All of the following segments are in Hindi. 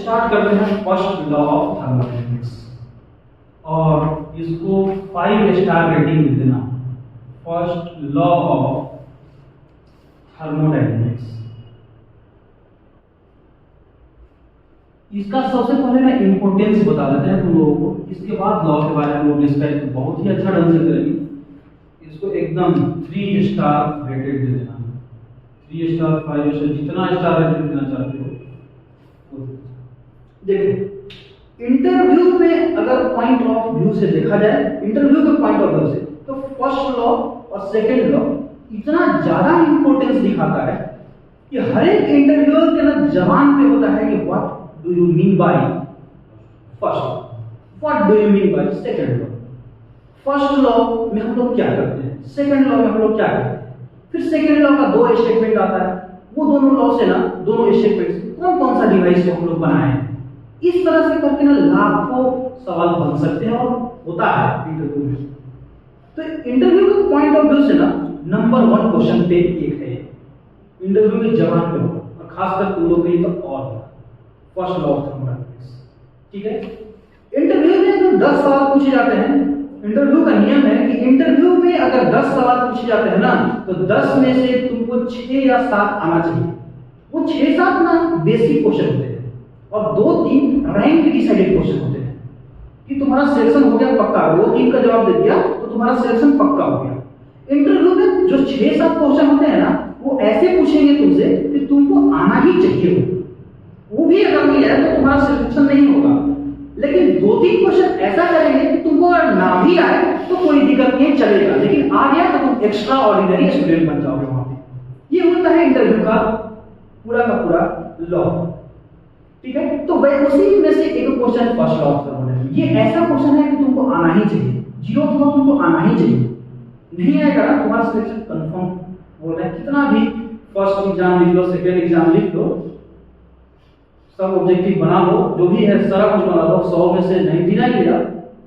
स्टार्ट करते हैं फर्स्ट लॉ ऑफ थर्मोडायनेमिक्स और इसको 5 स्टार रेटिंग दे देना। फर्स्ट लॉ ऑफ थर्मोडायनेमिक्स, इसका सबसे पहले ना इंपोर्टेंस बता देते हैं तुम लोगों को, इसके बाद लॉ के बारे में हम लोग डिस्कस बहुत ही अच्छा ढंग से करेंगे। इसको एकदम 3 स्टार रेटेड दे देना, 3 स्टार 5 स्टार जितना स्टार रेटेड देना चाहते हो। देखो इंटरव्यू में अगर पॉइंट ऑफ व्यू से देखा जाए, इंटरव्यू के पॉइंट ऑफ व्यू से, तो फर्स्ट लॉ और सेकंड लॉ इतना ज्यादा इंपॉर्टेंस दिखाता है कि हर एक इंटरव्यूअर के ना जबान पे होता है कि what do you mean by first, what do you mean by second law. First law में हम लोग क्या करते हैं, सेकंड लॉ में हम लोग क्या करते हैं, फिर सेकंड लॉ का 2 स्टेटमेंट आता है, वो दोनों लॉ से ना, दोनों स्टेटमेंट से कौन कौन सा डिवाइस को हम लोग बनाए हैं, इस तरह से करके ना लाखों सवाल बन सकते हैं और होता है इंटरव्यू में। तो इंटरव्यू के पॉइंट ऑफ व्यू से ना नंबर 1 क्वेश्चन पे एक है, इंटरव्यू में जवाब पे होगा और खासकर तुम लोग के लिए तो और फर्स्ट लॉ ऑफ थर्मोडायनेमिक्स। ठीक है, इंटरव्यू में जो 10 सवाल पूछे जाते हैं, इंटरव्यू का नियम है कि इंटरव्यू में अगर 10 सवाल पूछे जाते हैं ना, तो 10 में से तुमको 6 या 7 आना चाहिए। वो 6-7 ना बेसिक क्वेश्चन होते हैं और 2-3 रैंक डिसाइडेड क्वेश्चन होते हैं कि तुम्हारा सिलेक्शन हो गया पक्का, वो 3 का जवाब दे दिया तो तुम्हारा सिलेक्शन पक्का हो गया। इंटरव्यू में जो 6-7 क्वेश्चन होते हैं ना, वो ऐसे पूछेंगे तुमसे कि तुमको आना ही चाहिए, वो भी अगर नहीं आया तो तुम्हारा सिलेक्शन नहीं होगा। लेकिन 2-3 क्वेश्चन ऐसा करेंगे कि तुमको अगर ना भी आए तो कोई दिक्कत नहीं, चलेगा, लेकिन आ गया तो तुम एक्स्ट्रा ऑर्डिनरी स्टूडेंट बन जाओगे वहां पे। ये होता है इंटरव्यू का पूरा लॉ। ठीक है, तो वह उसी में से एक question first law of thermodynamics, ये ऐसा क्वेश्चन है कि तुमको आना ही चाहिए, 0 तो तुमको आना ही चाहिए, नहीं आएगा तुम्हारा सिलेक्शन कंफर्म बोल रहे हैं। कितना भी फर्स्ट एग्जाम लिख लो, सेकंड एग्जाम लिख लो, सब ऑब्जेक्टिव बना लो, जो भी है सारा कुछ बना लो, 100 में से 99 लिया,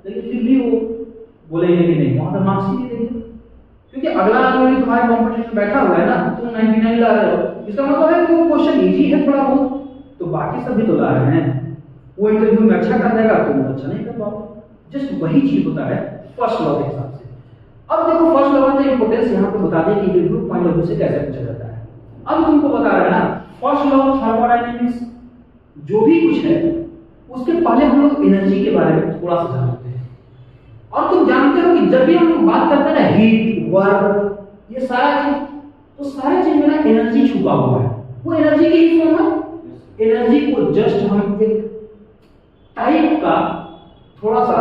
लेकिन फिर भी वो बोलेंगे कि नहीं, वहां पर मार्क्स ही नहीं देंगे, क्योंकि अगला आदमी तुम्हारे कंपटीशन में बैठा हुआ है ना, तुम 99 ला रहे हो, इसका मतलब है कि वो क्वेश्चन इजी है थोड़ा बहुत, तो बाकी सभी तो ला रहे हैं, वो इंटरव्यू में अच्छा कर देगा, तुम अच्छा नहीं कर पाओगे। जस्ट वही चीज होता है फर्स्ट लॉ के हिसाब से। अब देखो फर्स्ट लॉ का इंपोर्टेंस यहाँ पे बता दें कि इंटरव्यू पॉइंट ऑफ व्यू से कैसे पूछा जाता है। अब तुमको बता रहा है ना फर्स्ट लॉ ऑफ थर्मोडायनेमिक्स, जो भी कुछ है उसके पहले हम लोग एनर्जी के बारे में थोड़ा सा जानते हैं। और तुम जानते हो कि जब भी हम लोग बात करते हैं ना हीट, वर्क, ये सारा चीज, तो सारे चीज में ना एनर्जी छुपा हुआ है। वो एनर्जी की ही फॉर्म है, एनर्जी को जस्ट हम एक टाइप का थोड़ा सा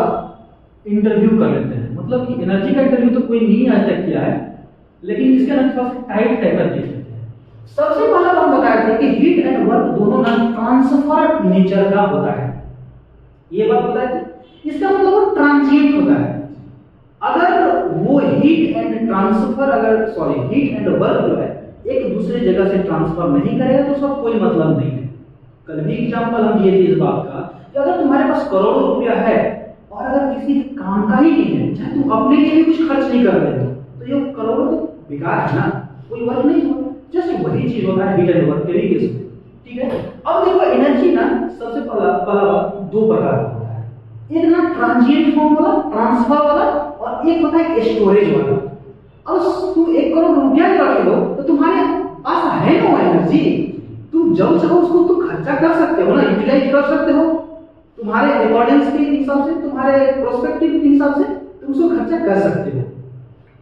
इंटरव्यू कर लेते हैं, मतलब कि एनर्जी का इंटरव्यू तो कोई नहीं आज तक किया है, लेकिन इसके अंदर थोड़ा सा टाइप का देख लेते हैं। सबसे पहले हम बताए थे कि हीट एंड वर्क दोनों ना ट्रांसफर नेचर का होता है, ये बात बताए थे। इसका मतलब वो ट्रांजिएंट होता है। अगर वो हीट एंड वर्क जो है एक दूसरे जगह से ट्रांसफर नहीं करेगा तो उसका कोई मतलब नहीं है। कल भी एग्जांपल हम दिए थे इस बात का कि अगर तुम्हारे पास करोड़ों रुपया है और अगर किसी काम का ही नहीं है, चाहे तुम अपने लिए भी कुछ खर्च नहीं कर रहे हो, तो ये करोड़ों तो बेकार है ना, कोई वर्क नहीं होगा। जैसे वही चीज होता है हीट एंड वर्क के लिए। ठीक है, अब देखो एनर्जी ना सबसे पहला 2 प्रकार का होता है, एक ना ट्रांजिएंट फॉर्म वाला, ट्रांसफर वाला, और एक होता है स्टोरेज वाला। अब तुम 1 करोड़ रुपया रखे हो तो तुम्हारे पास है ना एनर्जी, तुम जब चाहो उसको तुम खर्चा कर सकते हो ना, यूटिलाइज कर सकते हो, तुम्हारे अकॉर्डिंग्स के हिसाब से, तुम्हारे प्रोस्पेक्टिव के हिसाब से तुम उसको खर्चा कर सकते हो।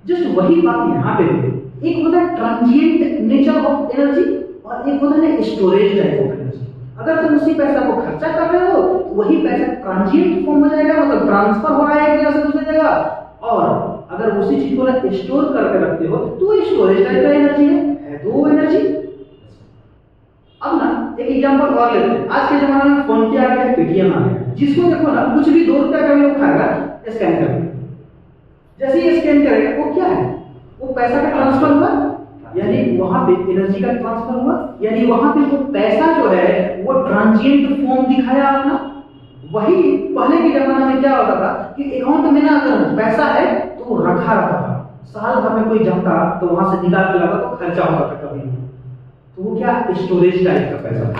जस्ट वही बात यहाँ पे है, एक होता है ट्रांजिएंट नेचर ऑफ एनर्जी और एक होता है स्टोरेज टाइप ऑफ एनर्जी। अगर तुम उसी पैसा को खर्चा कर रहे हो तो वही पैसा ट्रांजिएंट फॉर्म हो जाएगा, मतलब ट्रांसफर हो रहा है एक जगह से दूसरी जगह, और अगर उसी चीज को स्टोर करके रखते हो तो स्टोरेज टाइप का एनर्जी है तो वो एनर्जी। अब ना एक एग्जांपल और लेते हैं। आज के जमाने में फोन पे आ गया, पेटीएम आ गया, जिसको देखो ना कुछ भी 2 रुपया का भी वो खाएगा, स्कैन करेगा, जैसे ही स्कैन करेगा वो क्या है, वो पैसा का ट्रांसफर हुआ, यानी वहां पे एनर्जी का ट्रांसफर हुआ, यानी वहां पे वो पैसा जो है वो ट्रांजिएंट फॉर्म दिखाया अपना। वही पहले के जमाने में क्या होता था कि अकाउंट में ना अगर पैसा है तो रखा रहता था, साल भर में कोई जमता तो वहां से निकाल के लाता तो खर्चा होता था कभी, तो वो क्या स्टोरेज टाइप का पैसा था।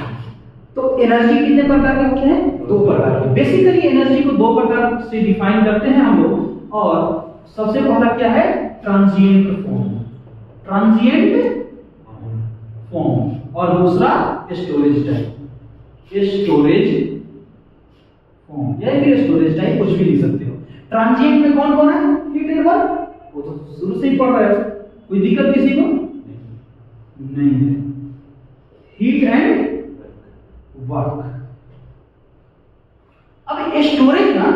तो एनर्जी कितने प्रकार के होते हैं? दो प्रकार के। बेसिकली एनर्जी को दो प्रकार से डिफाइन करते हैं हम लोग, और सबसे पहला क्या है? ट्रांजिएंट फॉर्म, ट्रांजिएंट फॉर्म, और दूसरा स्टोरेज टाइप, स्टोरेज फॉर्म या फिर स्टोरेज टाइप, कुछ भी लिख सकते हो। ट्रांजिएंट में कौन कौन है? हीट एंड वर्क, वो तो शुरू से ही पढ़ रहे हो, कोई दिक्कत किसी को नहीं है। Heat and work. अब स्टोरेज ना,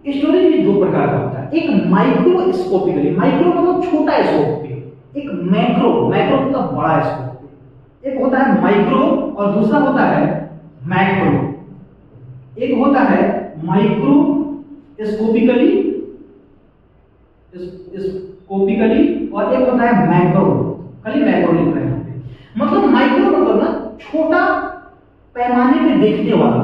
स्टोरेज भी दो प्रकार का होता है। एक माइक्रोस्कोपिकली, माइक्रो मतलब छोटा स्कोप पे, एक मैक्रो, मैक्रो मतलब बड़ा स्कोप पे। एक होता है माइक्रो और दूसरा होता है मैक्रो। एक होता है माइक्रोस्कोपिकली, स्कोपिकली, और एक होता है मैक्रो, खाली मैक्रो लिख रहे हैं। मतलब माइक्रो मतलब ना छोटा पैमाने पे देखने वाला,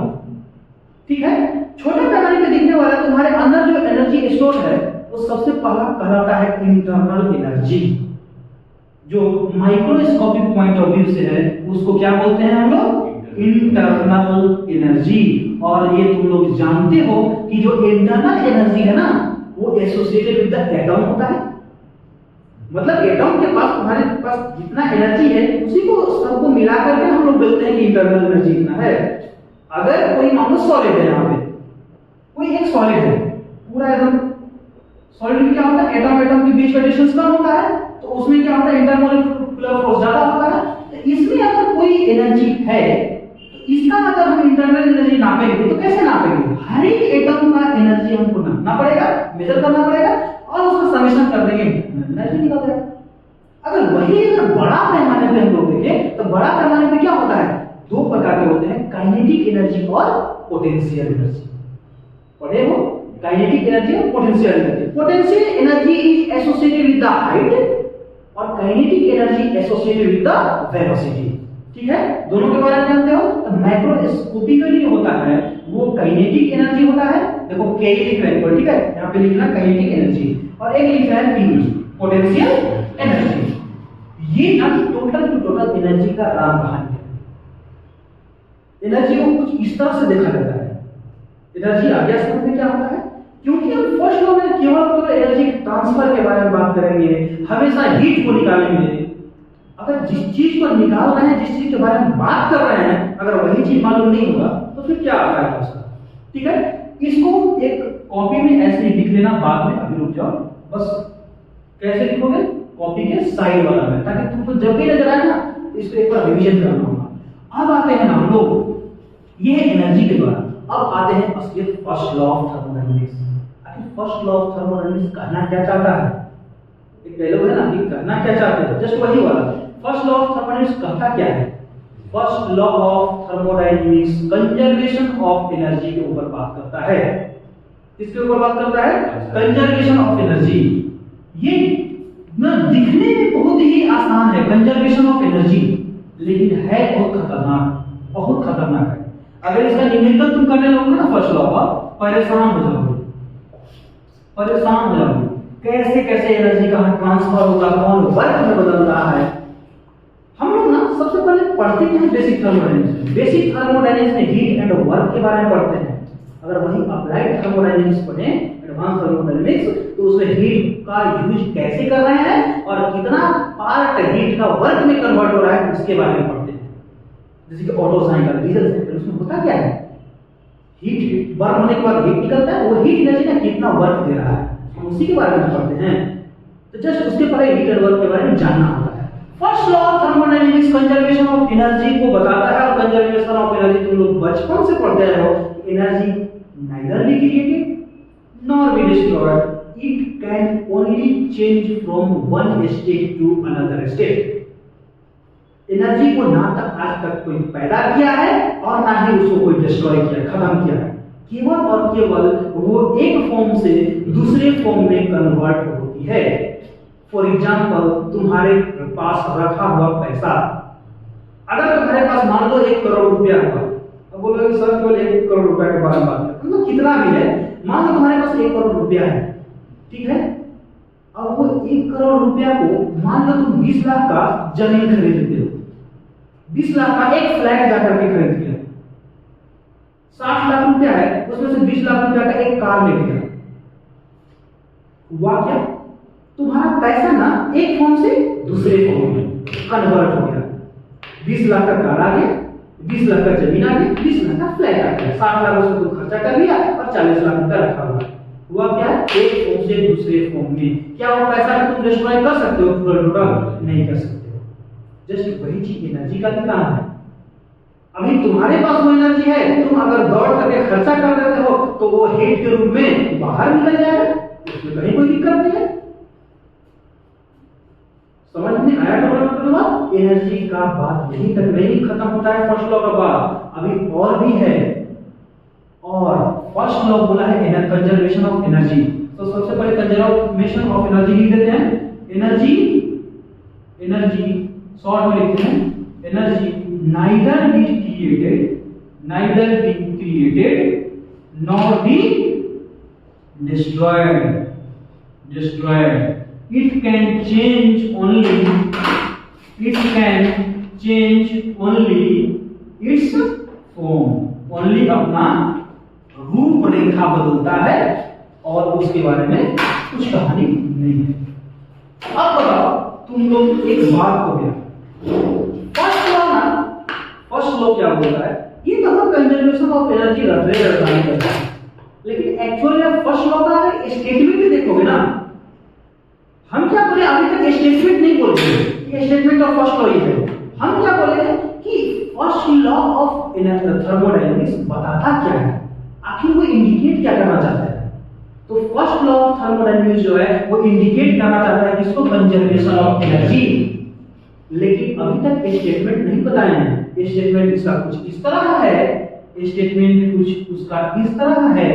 ठीक है? छोटे पैमाने पे दिखने वाला, तुम्हारे अंदर जो एनर्जी स्टोर है वो सबसे पहला कहलाता है इंटरनल एनर्जी। जो माइक्रोस्कोपिक पॉइंट ऑफ व्यू से है उसको क्या बोलते हैं हम लोग? Internal energy. और ये तुम लोग जानते हो कि जो इंटरनल एनर्जी है ना, वो एसोसिएटेड विद द एटम होता है। मतलब एटम के पास, तुम्हारे पास जितना एनर्जी है उसी को सबको मिला करके हम लोग बोलते हैं कि इंटरनल एनर्जी इतना है। अगर कोई मान लो सॉलिड है, यहाँ पे कोई एक सॉलिड है, पूरा एकदम सॉलिड में क्या होता है? एटम एटम के बीच का डिस्टेंस कम होता है, तो उसमें क्या होता है? इंटरमोलिकुलर फोर्स ज्यादा होता है। तो इसमें अगर कोई एनर्जी है, तो इसका अगर हम इंटरनल एनर्जी नापेंगे तो कैसे नापेंगे? हर एक एटम का एनर्जी हमको नापना पड़ेगा, मेजर करना पड़ेगा, और उसका समेशन कर देंगे, एनर्जी निकल जाएगा। अगर वही अगर बड़ा पैमाने पे हम लोग देखें, तो बड़ा पैमाने पे क्या होता है? दो प्रकार के होते हैं, काइनेटिक एनर्जी और पोटेंशियल एनर्जी। पढ़े हो? काइनेटिक एनर्जी और potential energy. Potential energy is associated with the height और kinetic energy associated with the velocity. ठीक है, दोनों के बारे में जानते हो। तो मैक्रोस्कोपिकली होता है वो काइनेटिक एनर्जी होता है। देखो के लिख रहे हैं, ठीक है, यहाँ पे लिखना काइनेटिक एनर्जी, और एक लिख रहा है पी, पोटेंशियल एनर्जी। ये ना टोटल टू टोटल एनर्जी का राम कहानी है। एनर्जी को कुछ इस तरह से देखा जाता है। एनर्जी आ गया समझ में क्या होता है? क्योंकि हम फर्स्ट लॉ में केवल तो एनर्जी ट्रांसफर के बारे में बात करेंगे, हमेशा हीट को निकालेंगे। अगर जिस चीज को निकाल रहे हैं, जिस चीज के बारे में बात कर रहे हैं, अगर वही चीज मालूम नहीं होगा तो फिर क्या फायदा उसका? ठीक है, इसको एक कॉपी में ऐसे ही लिख लेना, बाद में अभी रुक जाओ, बस कैसे लिखोगे? कॉपी के साइड वाला में, ताकि तुमको जब भी नजर आए ना इसको एक बार रिवीजन करना होगा। अब आते हैं ना हम लोग ये एनर्जी के द्वारा, अब आते हैं असली फर्स्ट लॉ ऑफ थर्मोडायनामिक्स। आखिर फर्स्ट लॉ ऑफ थर्मोडायनामिक्स कहना क्या चाहता है? एक डायलॉग है ना कि कहना क्या चाहते हैं, जस्ट वही वाला। फर्स्ट लॉ ऑफ थर्मोडायनामिक्स कहता क्या है? First law of thermodynamics conservation of energy के ऊपर बात करता है। किसके ऊपर बात करता है? Conservation of energy. ये ना दिखने में बहुत ही आसान है कंजर्वेशन ऑफ एनर्जी, लेकिन है बहुत खतरनाक, बहुत खतरनाक है। अगर इसका न्यूमेरिकल तुम करने लगोगे ना फर्स्ट लॉ का, परेशान हो जाओगे, परेशान हो जाओगे। कैसे कैसे एनर्जी का ट्रांसफर होगा, कौन वर्क में बदल रहा है। हम लोग ना सबसे पहले पढ़ते हैं बेसिक थर्मोडायनामिक्स। बेसिक थर्मोडायनामिक्स में हीट एंड वर्क के बारे में पढ़ते हैं। अगर वही अप्लाइड थर्मोडायनामिक्स पढ़ें, एडवांस थर्मोडायनामिक्स, तो उसमें हीट का यूज कैसे कर रहे हैं और कितना पार्ट हीट का वर्क में कन्वर्ट हो रहा है उसके बारे में पढ़ते हैं। जैसे कि ऑटो साइकिल, डीजल साइकिल, उसमें होता क्या है? हीट बर्न होने के बाद हीट निकलता है, वो हीट एनर्जी का कितना वर्क दे रहा है, हम उसी के बारे में पढ़ते हैं। तो जस्ट उसके पहले हीट एंड वर्क के बारे में जानना होता है। First law of thermodynamics conservation of energy को बताता है, और कंजर्वेशन ऑफ एनर्जी तुम लोग बचपन से पढ़ते रहे हो। Energy neither be created nor be destroyed, it can only change from one state to another state. Energy को ना तक आज तक कोई पैदा किया है और ना ही उसको कोई डिस्ट्रॉय किया, खत्म किया है। केवल और केवल वो एक फॉर्म से दूसरे फॉर्म में कन्वर्ट होती है। फॉर एग्जांपल, तुम्हारे पास रखा हुआ पैसा, अगर तुम्हारे पास मान लो 1 करोड़ रुपया हुआ, अब बोलोगे सर केवल 1 करोड़ रुपया के बारे में बात करते हैं, मतलब कितना भी है, मान लो तुम्हारे पास 1 करोड़ रुपया है, ठीक है। अब वो 1 करोड़ रुपया को मान लो तुम 20 लाख का जमीन खरीदते हो, 20 लाख का एक फ्लैट जाकर के खरीद लिया, 60 लाख रुपया है, उसमें से 20 लाख रुपया का एक कार ले लिया, हुआ क्या? तुम्हारा पैसा ना एक फॉर्म से दूसरे फॉर्म में कन्वर्ट हो गया। 20 लाख का कार आ गया, 20 लाख का जमीन आ गई, 20 लाख का फ्लैट आ गया, 60 लाख उसमें तुम खर्चा कर लिया और 40 लाख रुपया रखा हुआ। हुआ क्या? एक फॉर्म से दूसरे फॉर्म में। क्या वो पैसा तुम डिस्ट्रॉय कर सकते हो? टोटल नहीं कर सकते हो। जस्ट वही चीज एनर्जी का भी काम है। अभी तुम्हारे पास वो एनर्जी है, तुम अगर दौड़ करके खर्चा कर देते हो तो वो हीट के रूप में बाहर निकल जाएगा, उसमें कहीं कोई दिक्कत नहीं है। समझ में आया? टोटल बात एनर्जी का बात यहीं तक नहीं खत्म होता है फर्स्ट लॉ का बात, अभी और भी है। और फर्स्ट लॉ बोला है एनर्जी कंजर्वेशन ऑफ एनर्जी। तो सबसे पहले कंजर्वेशन ऑफ एनर्जी लिख देते हैं। एनर्जी शॉर्ट में लिखते हैं, energy neither be created nor be destroyed. It can change only its form, only अपना रूपरेखा बदलता है और उसके बारे में कुछ कहानी नहीं है। अब बताओ तुम लोग एक बात हो गया, फर्स्ट लॉ क्या बोलता है? ये तो हम कंजर्वेशन ऑफ एनर्जी रटने करता है, लेकिन एक्चुअली आप फर्स्ट लॉ का अगर स्टेटमेंट भी देखोगे ना, हम क्या बोले? अभी तक स्टेटमेंट नहीं बोल रहे, ये स्टेटमेंट ऑफ फर्स्ट लॉ ही है। हम क्या बोले कि फर्स्ट लॉ ऑफ थर्मोडायनामिक्स बताता क्या है, आखिर वो इंडिकेट क्या करना चाहता है? तो फर्स्ट लॉ ऑफ थर्मोडायनामिक्स जो है वो इंडिकेट करना चाहता है किसको? Conservation of energy. लेकिन अभी तक स्टेटमेंट नहीं बताए हैं। स्टेटमेंट इसका कुछ इस तरह है, स्टेटमेंट कुछ उसका इस तरह है,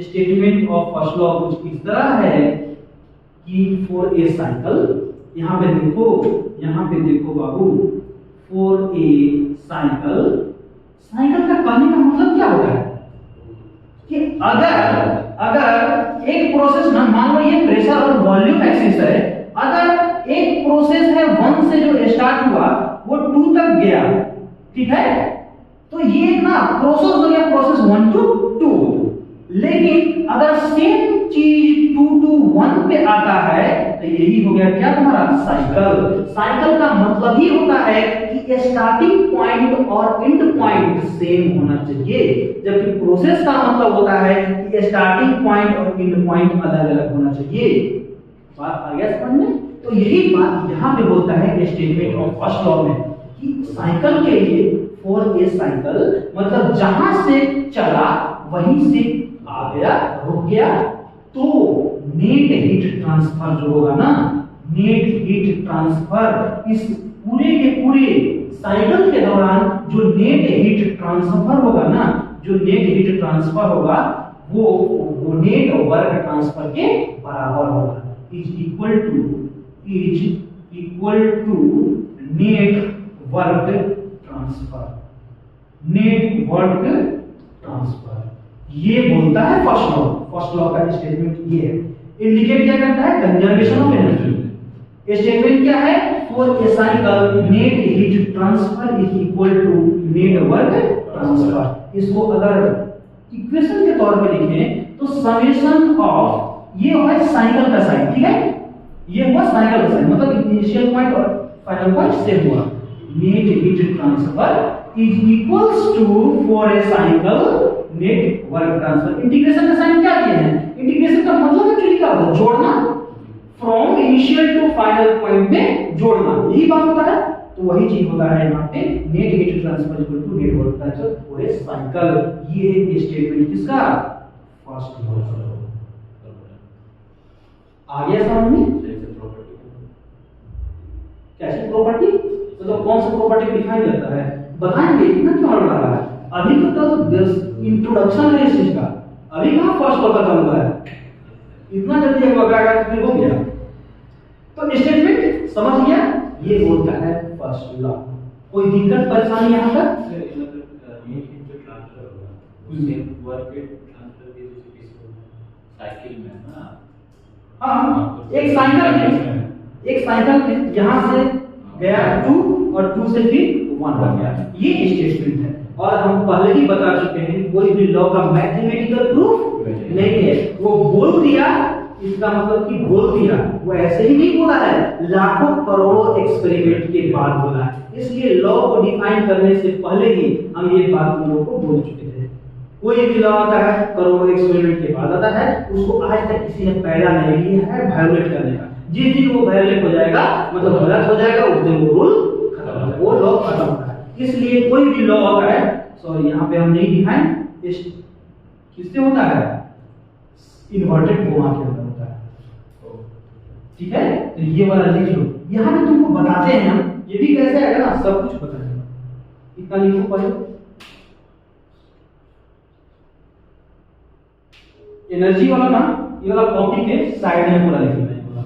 स्टेटमेंट ऑफ फर्स्ट लॉ कुछ इस तरह है कि फॉर ए साइकिल, यहां पे देखो बाबू, फॉर ए साइकिल का कहने का मतलब क्या होता है कि अगर एक प्रोसेस ना, मान लो ये प्रेशर और वॉल्यूम एक्सिस है, अगर एक प्रोसेस है 1 से जो स्टार्ट हुआ वो 2 तक गया, ठीक है, तो ये ना प्रोसेस हो गया प्रोसेस 1 to 2। लेकिन अगर सेम चीज 2 to 1 पे आता है तो यही हो गया क्या तुम्हारा? साइकिल। साइकिल का मतलब ही होता है कि स्टार्टिंग पॉइंट और एंड पॉइंट सेम होना चाहिए, जबकि प्रोसेस का मतलब होता है कि स्टार्टिंग पॉइंट और एंड पॉइंट अलग अलग होना चाहिए। बात आ गया समझ में? तो यही बात यहाँ पे बोलता है स्टेटमेंट ऑफ फर्स्ट लॉ में कि साइकिल के लिए फॉर ए साइकिल मतलब जहां से चला वहीं से आ गया, रुक गया, तो नेट हीट ट्रांसफर जो होगा ना, नेट हीट ट्रांसफर इस पूरे के पूरे साइकिल के दौरान जो नेट हीट ट्रांसफर होगा ना, जो नेट हीट ट्रांसफर होगा वो नेट वर्क ट्रांसफर के बराबर होगा, is equal to net work transfer. ये बोलता है फर्स्ट लॉ का स्टेटमेंट ये है। इंडिकेट क्या करता है? Conservation of energy. स्टेटमेंट क्या है? For a cycle net heat transfer is equal to net work transfer. इसको अगर इक्वेशन के तौर पे लिखें तो समेशन ऑफ, ये है साइकिल का साइन, ठीक है, ये हुआ साइकिल का साइन, मतलब इनिशियल पॉइंट और फाइनल पॉइंट सेम हुआ। Net heat transfer is equals to for a cycle net work transfer. Integration का साइन क्या किए हैं? इंटीग्रेशन का मतलब एक्चुअली क्या होता है? जोड़ना, from initial to final point में जोड़ना, यही बात होता है। तो वही चीज होता है यहाँ पे, net heat transfer equal to net work transfer for a cycle. ये है स्टेटमेंट किसका? First law. आ गया समझ में? कैसे प्रॉपर्टी? तो कौन सा प्रॉपर्टी डिफाइन करता है बताएंगे, इतना क्यों हड़ रहा है? अभी तो इंट्रोडक्शन है इस चीज का, अभी कहां फर्स्ट लॉ खत्म हुआ है, इतना जल्दी एक वगैरह का फिर हो गया। तो स्टेटमेंट समझ गया, ये बोलता है फर्स्ट लॉ। कोई दिक्कत परेशानी यहां तक? हाँ, एक साइकिल में यहां से गया 2 और 2 से फिर 1 हो गया, ये स्टेटमेंट है। और हम पहले ही बता चुके हैं कोई भी लॉ का मैथमेटिकल प्रूफ नहीं है। वो बोल दिया इसका मतलब कि बोल दिया, वो ऐसे ही नहीं बोला है, लाखों करोड़ों एक्सपेरिमेंट के बाद बोला है। इसलिए लॉ को डिफाइन करने से पहले ही हम ये बात तुम लोगों को बोल चुके थे। कोई भी लॉ आता है करोड़ों एक्सपेरिमेंट के बाद आता है, उसको आज तक किसी ने पैदा नहीं लिया है वायोलेट करने का। जिस दिन वो वायोलेट हो जाएगा मतलब गलत हो जाएगा, उस दिन वो रूल खत्म हो जाएगा, वो लॉ खत्म होता है। इसलिए कोई भी लॉ होता है, सॉरी यहाँ पे हम नहीं दिखाएं, किससे होता है, इन्वर्टेड कोमा के अंदर होता है। ठीक है, तो ये वाला लिख लो। यहाँ पे तुमको बताते हैं हम, ये भी कैसे आएगा ना, सब कुछ बताएंगे। इतना लिखो पहले, एनर्जी वाला ना, ये वाला कॉपी के साइड में पूरा लिखना है पूरा।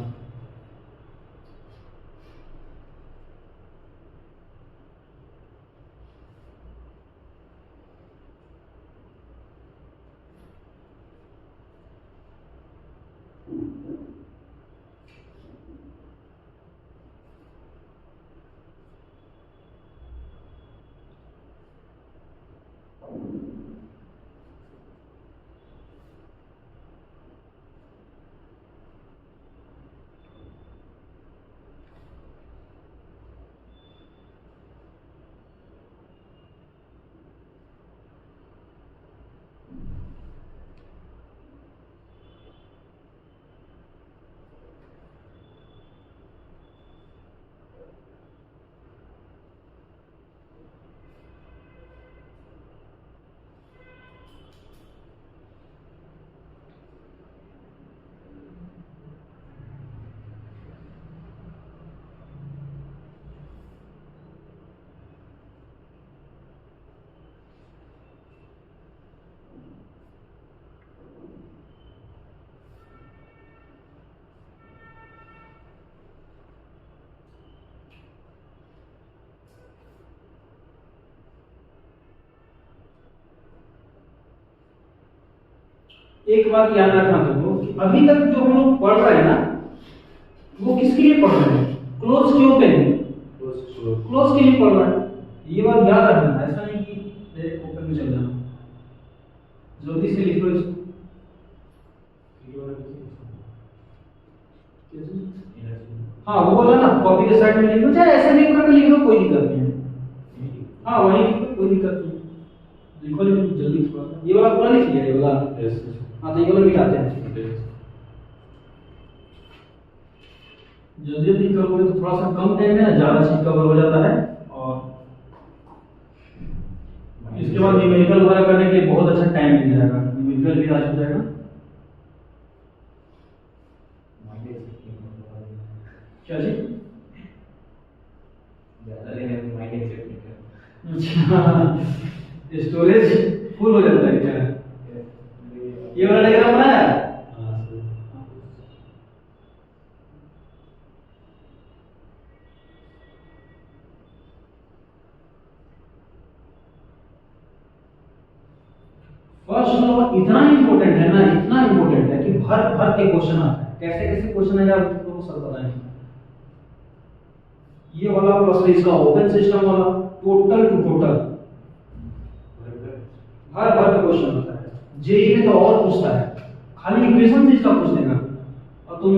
एक बात याद रखना तुमको कि अभी तक जो हम लोग पढ़ रहे हैं ना, वो किसके लिए पढ़ रहे हैं, क्लोज के ओपन, क्लोज के लिए पढ़ रहे हैं। ये बात याद रखना, ऐसा नहीं कि डायरेक्ट ओपन में चल जाना। जल्दी से लिखो इसको। हाँ वो वाला ना कॉपी के साइड में लिख लो, चाहे ऐसे लिख करके लिख लो, कोई दिक्कत नहीं है। हाँ वही लिखो, कोई दिक्कत नहीं, लिखो लिखो जल्दी थोड़ा सा। ये वाला पूरा लिख लिया, ये वाला हाँ, तो ये वाला मिटाते हैं। जल्दी जल्दी करोगे तो थोड़ा सा कम टाइम में ना ज्यादा चीज कवर हो जाता है, और इसके बाद न्यूमेरिकल वगैरह करने के लिए बहुत अच्छा टाइम मिल जाएगा, न्यूमेरिकल भी आज हो जाएगा। क्या जी? स्टोरेज फुल हो जाता है क्या? ये वाला डायग्राम बनाया? फर्स्ट लॉ इतना इंपॉर्टेंट है ना, इतना इंपॉर्टेंट है कि भर भर के क्वेश्चन आता है। कैसे कैसे क्वेश्चन है आप लोगों को सब बताएंगे। ये वाला प्लस इसका ओपन सिस्टम वाला, टोटल टू टोटल हर भर का क्वेश्चन होता है। जेईई में तो और पूछता है, खाली इक्वेशन से इसका पूछ देगा और तुम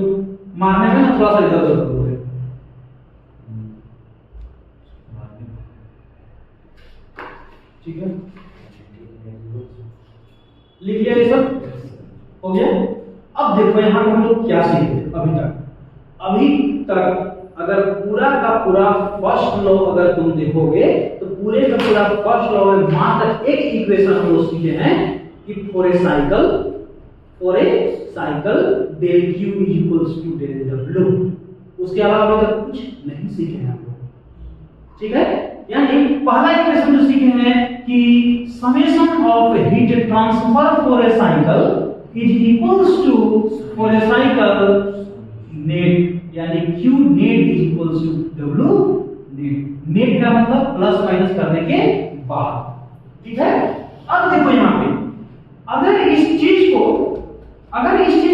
मारने में ना थोड़ा सा इधर उधर करोगे। ठीक है, लिख लिया ये सब हो गया। अब देखो यहाँ पे हम लोग क्या सीखे अभी तक अगर पूरा का पूरा फर्स्ट लॉ अगर तुम देखोगे तो पूरे का पूरा फर्स्ट लॉ में मात्र एक इक्वेशन हम लोग सीखे हैं कि for a cycle del Q is equals to del W. उसके अलावा अभी तक कुछ नहीं सीखे हैं हम लोग। ठीक है, यानी पहला इक्वेशन जो सीखे हैं कि summation of heat transfer for a cycle is equals to for a cycle net, यानी Q net is equals to W net. Net का मतलब प्लस माइनस करने के बाद। ठीक है, अब देखो यहाँ पे अगर इस चीज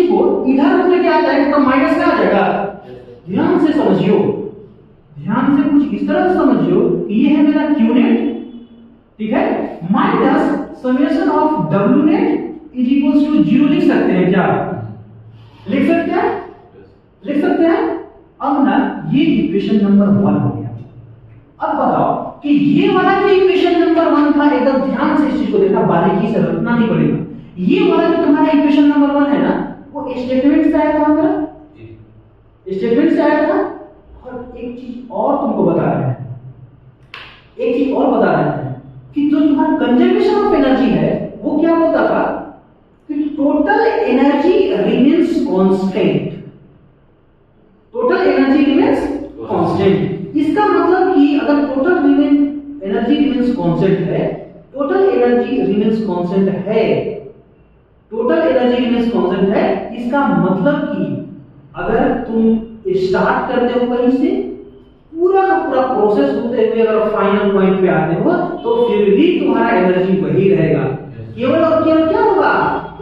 को इधर लेके आ जाएगा तो माइनस क्या आ जाएगा। ध्यान से समझियो, ध्यान से कुछ इस तरह से समझियो कि ये है मेरा Q नेट, ठीक है, minus summation of W net is equals to 0 लिख सकते हैं क्या? लिख सकते हैं, लिख सकते हैं। अब ना ये इक्वेशन नंबर 1 हो गया। अब बताओ कि ये वाला जो इक्वेशन नंबर 1 था, एकदम ध्यान से इस चीज को देखना, बारीकी से रखना नहीं पड़ेगा। ये वाला जो तुम्हारा इक्वेशन नंबर 1 है ना, वो स्टेटमेंट से आया था हमारा, स्टेटमेंट से आया था। और एक चीज और तुमको बता रहे हैं, एक चीज और बता रहे हैं कि जो तुम्हारा कंजर्वेशन ऑफ एनर्जी है वो क्या बोलता था कि total energy remains constant, total energy remains constant. इसका मतलब कि अगर टोटल एनर्जी रिमेन्स कांस्टेंट है, टोटल एनर्जी रिमेन्स कांस्टेंट है, टोटल एनर्जी रिमेन्स कांस्टेंट है, इसका मतलब कि अगर तुम स्टार्ट करते हो कहीं से, पूरा का पूरा प्रोसेस होते हुए अगर फाइनल पॉइंट पे आते हो तो फिर भी तुम्हारा एनर्जी वही रहेगा। केवल और केवल क्या होगा,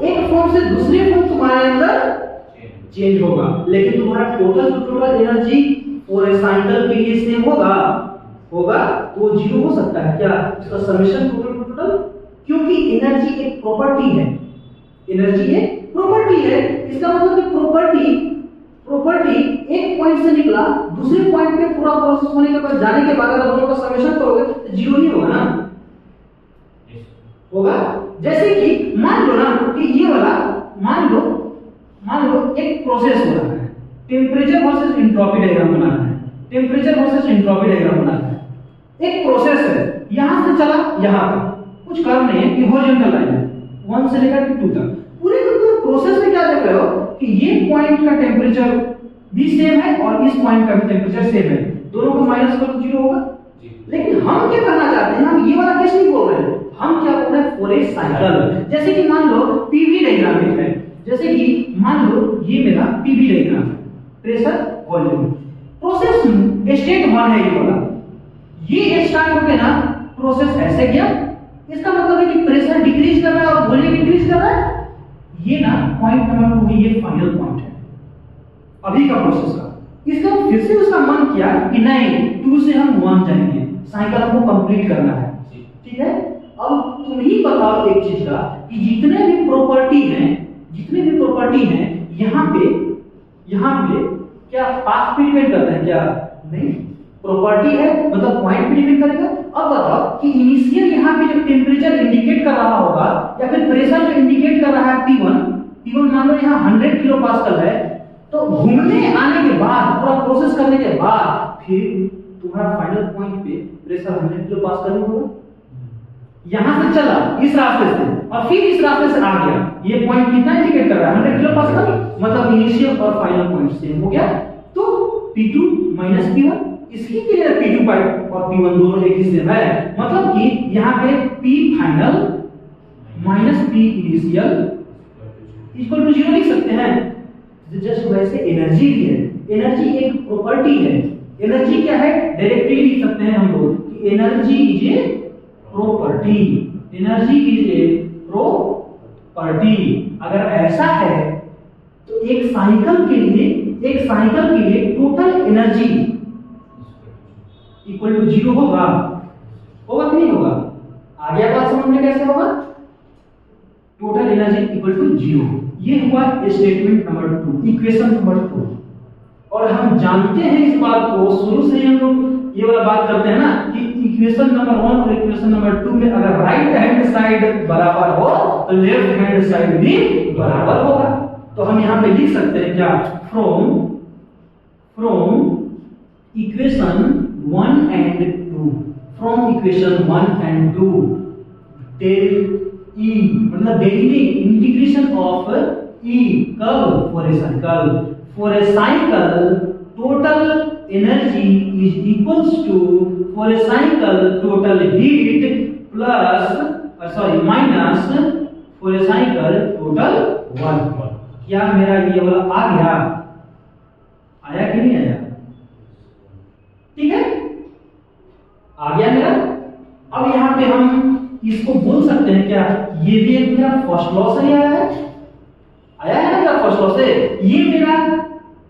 एक फॉर्म से दूसरे फॉर्म तुम्हारे अंदर चेंज होगा, लेकिन तुम्हारा टोटल एनर्जी पूरे साइकिल के लिए सेम होगा, तो 0 हो सकता है क्या? इसका समेशन टोटल, क्योंकि एनर्जी एक प्रॉपर्टी है, एनर्जी एक प्रॉपर्टी है। इसका मतलब कि प्रॉपर्टी एक पॉइंट से निकला, दूसरे पॉइंट पे पूरा प्रोसेस होने के बाद, जाने के बाद अगर दोनों का समेशन करोगे तो 0 नहीं होगा ना, होगा। जैसे कि मान लो ना कि ये वाला, मान लो एक प्रोसेस हो रहा है, टेम्परेचर वर्सेस एंट्रोपी डायग्राम बनाना है, टेम्परेचर वर्सेस एंट्रोपी डायग्राम बनाना है। एक प्रोसेस है, यहां से चला यहां तक, कुछ काम नहीं है, कि हॉरिजॉन्टल लाइन है 1 से लेकर 2 तक। पूरे के पूरे प्रोसेस में क्या देख रहे हो कि ये पॉइंट का टेम्परेचर भी सेम है और इस पॉइंट का भी टेम्परेचर सेम है, दोनों को माइनस करो तो 0 होगा। लेकिन हम क्या करना चाहते हैं, हम ये वाला केस नहीं बोल रहे हैं, हम क्या बोल रहे हैं, फॉर ए साइकिल। जैसे कि मान लो पीवी डायग्राम है, जैसे कि मान लो ये मेरा पीवी डायग्राम है, प्रेशर वॉल्यूम, प्रोसेस स्टेट 1 है ये वाला, ये स्टार्ट होके ना प्रोसेस ऐसे गया, इसका मतलब है कि प्रेशर डिक्रीज कर रहा है और वॉल्यूम इंक्रीज कर रहा है। ये ना पॉइंट नंबर 2 है, ये फाइनल पॉइंट है अभी का प्रोसेस का। इसका फिर से उसका मन किया कि नहीं 2 से हम 1 जाएंगे, साइकिल को कंप्लीट करना है, ठीक है। अब तुम ही बताओ एक चीज का कि जितने भी प्रॉपर्टी हैं यहाँ पे क्या पाथ पे डिपेंड करता है क्या? नहीं, प्रॉपर्टी है मतलब पॉइंट पे डिपेंड करेगा। अब बताओ कि इनिशियल यहाँ पे जो टेम्परेचर इंडिकेट कर रहा होगा या फिर प्रेशर जो इंडिकेट कर रहा है P1 मान लो यहाँ 100 किलो पास्कल है, तो घूमने आने के बाद, पूरा प्रोसेस करने के बाद फिर तुम्हारा फाइनल पॉइंट पे प्रेशर 100 किलो पास्कल ही होगा। यहां से चला इस रास्ते से और फिर इस रास्ते से आ गया, ये पॉइंट कितना इंडिकेट कर रहा है? 100 किलो पास्कल, मतलब इनिशियल और फाइनल पॉइंट सेम हो गया। तो P2 माइनस P1, इसकी क्लियर P2 और P1 दोनों एक ही सेम है, मतलब कि यहाँ पे P final minus P initial equal to 0 लिख सकते हैं। जस्ट वैसे एनर्जी भी है, एनर्जी एक प्रॉपर्टी है। एनर्जी क्या है? डायरेक्टली लिख सकते हैं हम लोग कि energy is a property, energy is a property. अगर ऐसा है तो एक साइकिल के लिए टोटल एनर्जी इक्वल टू 0 होगा कि नहीं होगा? आ गया बात समझ में कैसे होगा? Total energy equal to 0। ये हुआ स्टेटमेंट नंबर 2, इक्वेशन नंबर 2। और हम जानते हैं इस बात को, शुरू से ही हम लोग ये वाला बात करते हैं ना कि इक्वेशन नंबर 1 और इक्वेशन नंबर 2 में अगर राइट हैंड साइड बराबर हो तो लेफ्ट हैंड साइड भी बराबर होगा। तो हम यहाँ पे लिख सकते हैं क्या? From equation 1 and 2, from equation 1 and 2 del E मतलब डेरिवेटिव इंटीग्रेशन ऑफ E कब? For a cycle total energy is equals to for a cycle total heat plus minus for a cycle total 1। क्या मेरा ये वाला आ गया? आया कि नहीं आया? ठीक है, आ गया मेरा। अब यहाँ पे हम इसको बोल सकते हैं क्या? ये भी एक मेरा फर्स्ट लॉ से आया है ना मेरा फर्स्ट लॉ से। ये मेरा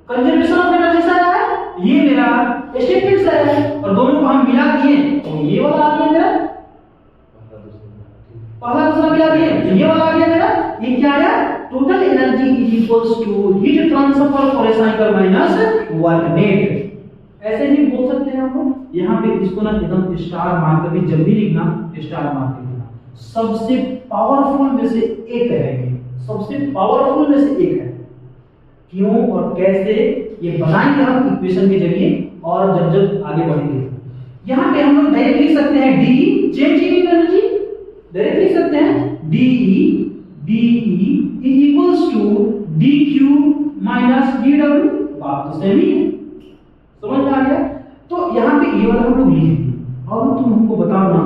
कंजर्वेशन ऑफ एनर्जी से आया है, ये मेरा स्टेटमेंट से आया है, और दोनों को हम मिला दिए तो ये वाला आ गया मेरा। पहला दूसरा क्या दिए, ये वाला आ गया मेरा, ये क्या आया, total energy is equals to heat transfer for a cycle minus work net. ऐसे ही बोल सकते हैं हम लोग। यहाँ पे इसको ना एकदम स्टार मार्क करके जल्दी लिखना, स्टार मार्क करके लिखना। सबसे पावरफुल में से एक है ये, सबसे पावरफुल में से एक है। क्यों और कैसे ये बनाएंगे हम इक्वेशन के जरिए, और जब जब आगे बढ़ेंगे। यहाँ पे हम लोग डायरेक्ट लिख सकते हैं D, change in energy direct लिख सकते हैं D is equals to D Q minus D W. बात तो सेम ही है, समझ में आ गया। तो यहाँ पे ये वाला हम लोग लिख दिए। अब तुम हमको बताओ ना,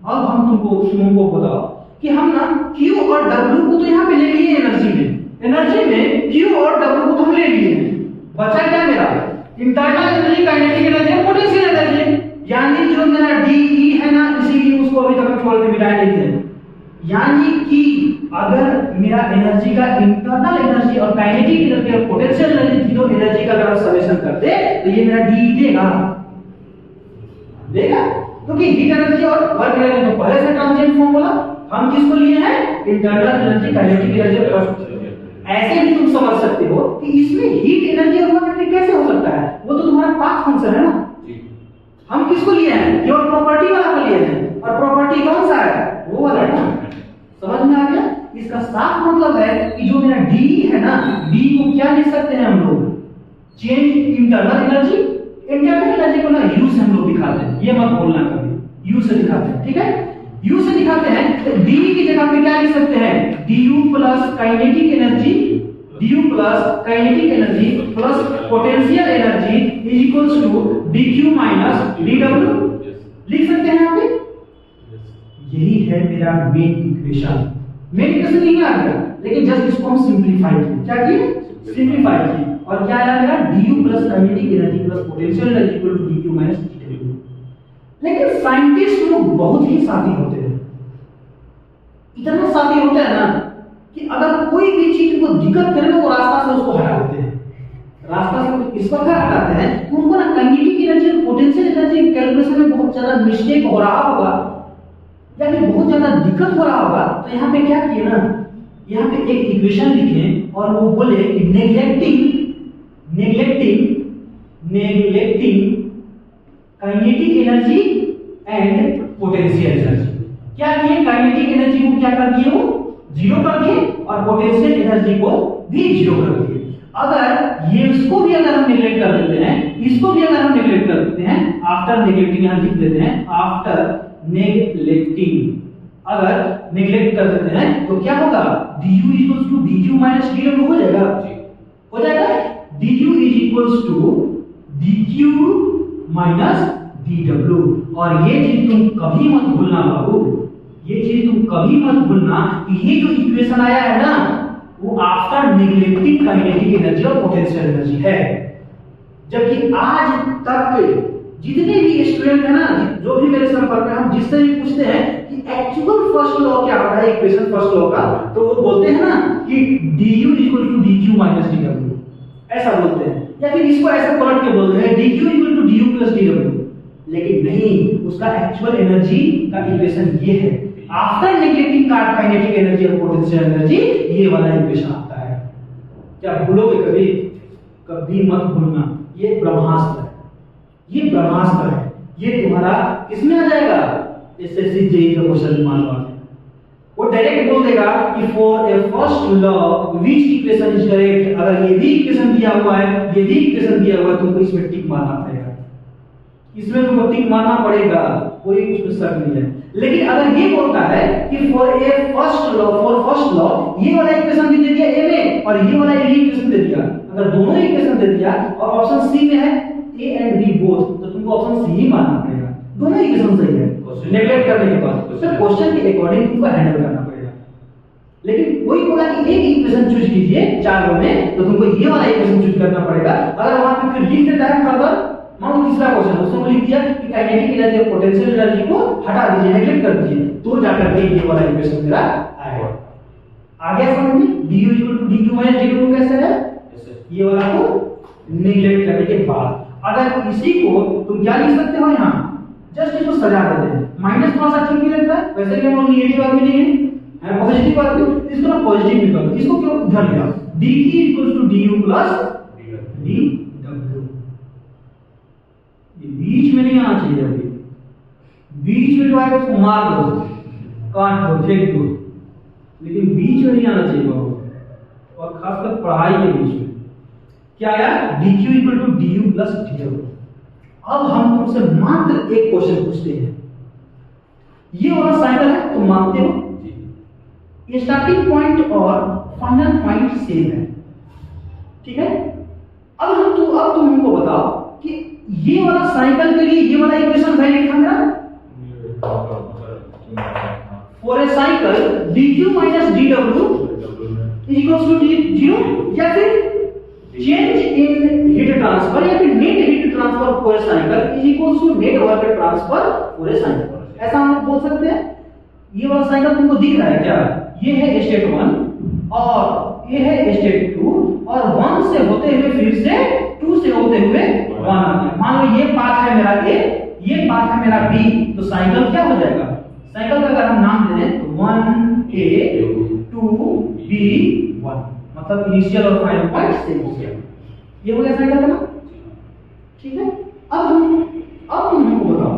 अब हम तुमको बताओ कि हम ना क्यू और डब्ल्यू को तो यहाँ पे ले लिए एनर्जी में क्यू और डब्ल्यू को तो हम ले लिए हैं। बचा क्या मेरा, internal energy, kinetic energy, potential energy. यानी जो मेरा डी है ना, इसीलिए उसको अभी तक छोड़ के मिटा नहीं थे। यानी कि अगर मेरा एनर्जी का इंटरनल एनर्जी और काइनेटिक एनर्जी और पोटेंशियल एनर्जी, तीनों एनर्जी का अगर हम समेशन करते तो ये मेरा डी देगा, क्योंकि हीट एनर्जी और वर्क एनर्जी तो पहले से ट्रांजिएंट फॉर्मूला, हम किसको लिए हैं, इंटरनल एनर्जी, काइनेटिक एनर्जी और ऐसे भी तुम समझ सकते हो कि इसमें हीट एनर्जी और वर्क एनर्जी कैसे हो सकता है, वो तो तुम्हारा पाथ फंक्शन है ना। हम किसको लिए हैं, केवल प्रॉपर्टी वाला को लिए हैं, और प्रॉपर्टी कौन सा है, वो वाला है ना। समझ में आ गया। इसका साफ मतलब है कि जो मेरा डी है ना, डी को क्या लिख सकते हैं हम लोग, change internal energy. Internal energy को ना यू से हम लोग दिखाते हैं, ये मत बोलना कभी, यू से दिखाते हैं, ठीक है। यू से दिखाते हैं तो डी की जगह पे क्या लिख सकते हैं, du plus kinetic energy, du plus kinetic energy plus potential energy is equals to dq minus dw। लिख सकते हैं यहाँ पे। यही है मेरा मेन इक्वेशन। मेन इक्वेशन नहीं आ गया, लेकिन जस्ट इसको हम सिंपलीफाई किए। क्या किए, सिंपलीफाई किए। और क्या आया मेरा, du plus kinetic energy plus potential energy equal to dq minus dw। लेकिन साइंटिस्ट लोग बहुत ही साथी होते हैं, इतना साथी होते हैं ना कि अगर कोई भी चीज को दिक्कत करे तो रास्ता से उसको हटा देते हैं। रास्ता से इस प्रकार हटाते हैं कि उनको ना काइनेटिक एनर्जी और पोटेंशियल एनर्जी कैलकुलेशन में बहुत ज्यादा मिस्टेक हो रहा होगा या फिर बहुत ज्यादा दिक्कत हो रहा होगा। तो यहाँ पे क्या किए ना, यहाँ पे एक इक्वेशन लिखे और वो बोले कि neglecting kinetic energy and potential energy. क्या किए, काइनेटिक एनर्जी को क्या कर दिए, वो जीरो कर दिए, और पोटेंशियल एनर्जी को भी जीरो कर दिए। अगर ये इसको भी अगर हम नेग्लेक्ट कर देते हैं, इसको भी अगर हम नेग्लेक्ट कर देते हैं, आफ्टर नेग्लेक्टिंग यहां लिख देते हैं, आफ्टर नेग्लेक्टिंग अगर नेग्लेक्ट कर देते हैं तो क्या होगा, du equals to dq minus dw हो जाएगा, हो जाएगा। du is equals to dq minus dw। और ये चीज तुम कभी मत भूलना बाबू, ये चीज तुम कभी मत भूलना कि ये जो इक्वेशन आया है ना, वो आफ्टर नेग्लेक्टिंग काइनेटिक एनर्जी और पोटेंशियल एनर्जी है। जबकि आज तक जितने भी स्टूडेंट है ना, जो भी मेरे संपर्क में, हम जिससे भी पूछते हैं कि एक्चुअल फर्स्ट लॉ क्या होता है, इक्वेशन फर्स्ट लॉ का, तो वो बोलते हैं ना कि du equal to dq minus dw, ऐसा बोलते हैं। या फिर इसको ऐसा पलट के बोलते हैं dq equal to du plus dw। लेकिन नहीं, उसका एक्चुअल एनर्जी का इक्वेशन ये है, आफ्टर नेग्लेक्टिंग काइनेटिक एनर्जी और पोटेंशियल एनर्जी, ये वाला इक्वेशन आता है। क्या भूलोगे कभी, कभी मत भूलना। ये ब्रह्मास्त्र है, ये ब्रह्मास्त्र है। ये तुम्हारा किसमें आ जाएगा, एसएससी जेईई का क्वेश्चन मान लो। वो डायरेक्ट बोल देगा कि for A first law which equation is correct. अगर ये भी इक्वेशन दिया हुआ है, ये भी इक्वेशन दिया हुआ है, तुमको इसमें टिक मारना पड़ेगा, इसमें तुमको टिक मारना पड़ेगा, कोई उसमें शक नहीं है। लेकिन अगर ये बोलता है कि फॉर फर्स्ट लॉ ये वाला इक्वेशन भी दे दिया ए में और ये वाला इक्वेशन दे दिया, अगर दोनों इक्वेशन दे दिया और ऑप्शन सी में है ए एंड बी बोथ, तो तुमको ऑप्शन सी ही मानना पड़ेगा, दोनों इक्वेशन सही है नेगलेक्ट करने के बाद। तो क्वेश्चन के अकॉर्डिंग तुमको हैंडल करना पड़ेगा। लेकिन कोई बोला कि एक इक्वेशन चूज कीजिए चार रो में, तो तुमको ये वाला इक्वेशन चूज करना पड़ेगा। अगर वहां पे फिर लिख देता है फर्दर, मान लो तीसरा क्वेश्चन उसने लिख दिया कि काइनेटिक एनर्जी और पोटेंशियल एनर्जी को हटा दीजिए, नेगलेक्ट कर दीजिए, तो जाकर के ये वाला इक्वेशन मेरा आएगा। आ गया समझ में, du equal to dq minus dw कैसे है, ये वाला को नेगलेक्ट करने के बाद। अगर इसी को तुम क्या लिख सकते हो, यहाँ जस्ट इसको सजा देते हैं, माइनस थोड़ा सा ठीक नहीं लगता है, वैसे भी हम लोग नेगेटिव आदमी नहीं है, है पॉजिटिव वाला तो इसको ना पॉजिटिव निकाल दो, इसको क्यों उधर ले आओ, dq equals to du plus dw। ये बीच में नहीं आना चाहिए, अभी बीच में जो आएगा उसको मार दो, काट दो, फेंक दो, लेकिन बीच में नहीं आना चाहिए बाबू, और खासकर पढ़ाई के बीच में। क्या आया, dq equal to du plus dw। अब हम तुमसे मात्र एक क्वेश्चन पूछते हैं, ये वाला साइकिल है तुम मानते हो, ये स्टार्टिंग पॉइंट और फाइनल पॉइंट सेम है, ठीक है। अब तुम हमको बताओ कि ये वाला साइकिल के लिए ये वाला इक्वेशन वैलिड था मेरा, for a cycle dq minus dw equals to 0, या फिर चेंज इन हीट ट्रांसफर या फिर net heat transfer for a cycle is equals to net work transfer for a cycle. ऐसा हम बोल सकते हैं। ये वाला साइकिल तुमको दिख रहा है क्या, ये है स्टेट 1 और ये है स्टेट 2, और 1 से होते हुए फिर से 2 से होते हुए 1 आ गया। मान लो ये पाथ है मेरा A, ये पाथ है मेरा B, तो साइकिल क्या हो जाएगा, साइकिल का अगर हम नाम दे दें तो 1A 2B 1, मतलब इनिशियल और फाइनल पॉइंट सेम हो गया। ये हो गया साइकिल का नाम, ठीक है। अब तुम हमको बताओ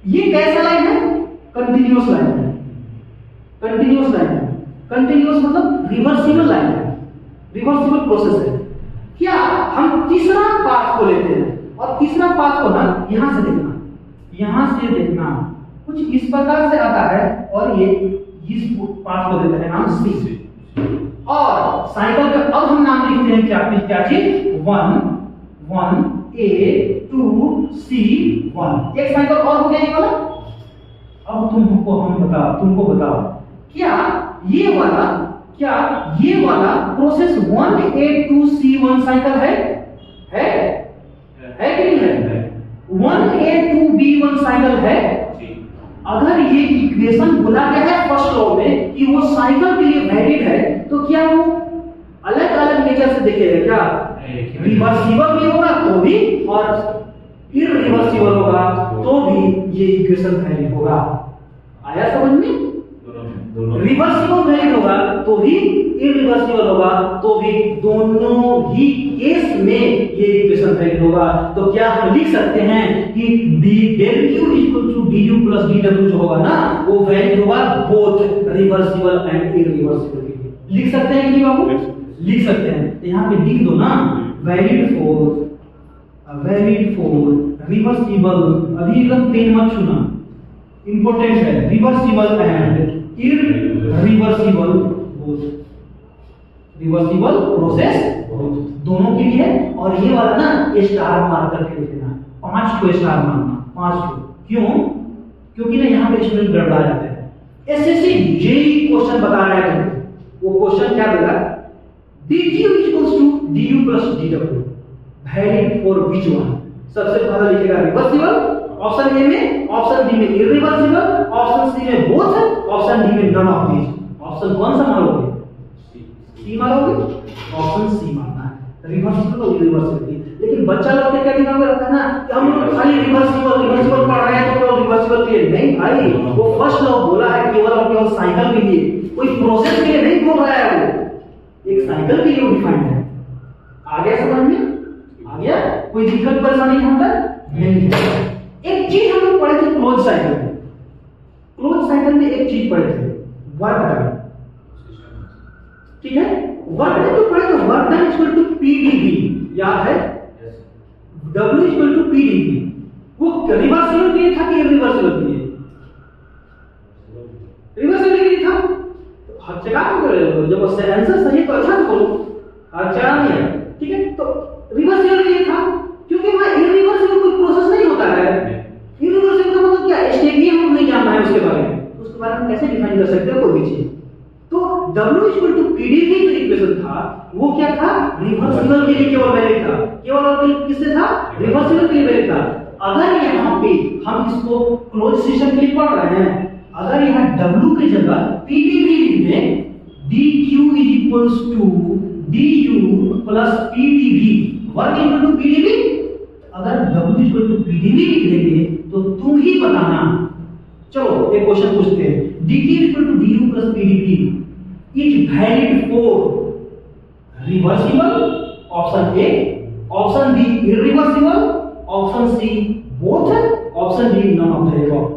ये कैसा लाइन है, कंटीन्यूअस लाइन है, कंटीन्यूअस लाइन है, कंटीन्यूअस मतलब रिवर्सिबल लाइन है, रिवर्सिबल प्रोसेस है। क्या हम तीसरा पाथ को लेते हैं, और तीसरा पाथ को ना यहां से देखना कुछ इस प्रकार से आता है, और ये इस पाथ को देते हैं नाम C, और साइकिल का अब हम नाम लिखते हैं क्या चीज 1 A 2 C 1, एक साइकिल और हो गया ये वाला। अब तुमको बताओ क्या ये वाला प्रोसेस 1A 2 C 1 साइकिल है कि नहीं है, 1A 2 B 1 साइकिल है। अगर ये इक्वेशन बोला गया है फर्स्ट लॉ में कि वो साइकिल के लिए वैलिड है, तो क्या वो अलग अलग नेचर से देखेगा, क्या रिवर्सिबल भी होगा तो भी, और इररिवर्सिबल होगा तो भी ये इक्वेशन वैलिड होगा। आया समझ में, रिवर्सिबल वैलिड होगा तो भी, इररिवर्सिबल होगा तो भी, दोनों ही केस में ये इक्वेशन वैलिड होगा। तो क्या हम लिख सकते हैं कि del q equal to du plus dw जो होगा ना, वो वैलिड होगा बोथ रिवर्सिबल एंड इररिवर्सिबल के लिए। लिख सकते हैं कि बाबू, लिख सकते हैं। तो यहाँ पे लिख दो ना, वैलिड फॉर रिवर्सिबल, अभी एकदम पेन मत छूना, इंपॉर्टेंट है, reversible and irreversible both, reversible process दोनों के लिए। और ये वाला ना स्टार मार्क करके लिख देना, 5 को स्टार मारना, 5 को। क्यों? क्योंकि ना यहाँ पे स्टूडेंट गड़बड़ा जाते हैं। एसएससी जेईई क्वेश्चन बता रहा है तुमको, वो क्वेश्चन क्या देगा, dq equals to du plus dw valid for which one. सबसे पहले लिखेगा रिवर्सिबल, ऑप्शन ए में, ऑप्शन बी में इररिवर्सिबल, ऑप्शन सी में बोथ, ऑप्शन डी में नन ऑफ दीज। ऑप्शन कौन सा मारोगे, सी मारोगे, ऑप्शन सी मारना है, रिवर्सिबल और इररिवर्सिबल। लेकिन बच्चा लोग क्या दिमाग में रखता है ना कि हम लोग खाली रिवर्सिबल पढ़ रहे हैं तो रिवर्सिबल के लिए नहीं भाई, वो फर्स्ट लॉ बोला है केवल और केवल साइकिल के लिए, कोई प्रोसेस के लिए नहीं बोल रहा है, वो एक साइकिल के लिए डिफाइंड है। आ गया समझ में, आ गया, कोई दिक्कत परेशानी यहां तक नहीं है। एक चीज हम लोग पढ़े थे क्लोज साइकिल में, क्लोज साइकिल में एक चीज पढ़े थे, वर्क डन, ठीक है। वर्क डन जो पढ़े थे, work done equal to pdv, याद है, w इक्वल टू pdv। वो रिवर्सिबल के लिए था कि इररिवर्सिबल के लिए, रिवर्सिबल के लिए था। हर जगह जब आंसर सही तो अच्छा करो, अच्छा नहीं है, ठीक है। तो रिवर्सिबल के लिए था क्योंकि वहां इररिवर्सिबल कोई प्रोसेस नहीं होता है। इररिवर्सिबल का मतलब क्या है, स्टेप ही हम नहीं जानना है उसके बारे में, उसके बारे में कैसे डिफाइन कर सकते हैं कोई भी चीज। तो w इक्वल टू pdv जो इक्वेशन था वो क्या था, रिवर्सिबल के लिए केवल वैलिड था, केवल और किससे था, रिवर्सिबल के लिए वैलिड था। अगर यहाँ पे हम इसको क्लोज सिस्टम के लिए पढ़ रहे हैं, अगर यहाँ w की जगह pdv लिख दें, dq is equals to du plus pdv, work equal to pdv। अगर w इक्वल टू pdv लिख देंगे तो तुम ही बताना। चलो एक क्वेश्चन पूछते हैं, dt equal to du plus pdv is valid for reversible option A, option B irreversible, option C both, option D none of the above.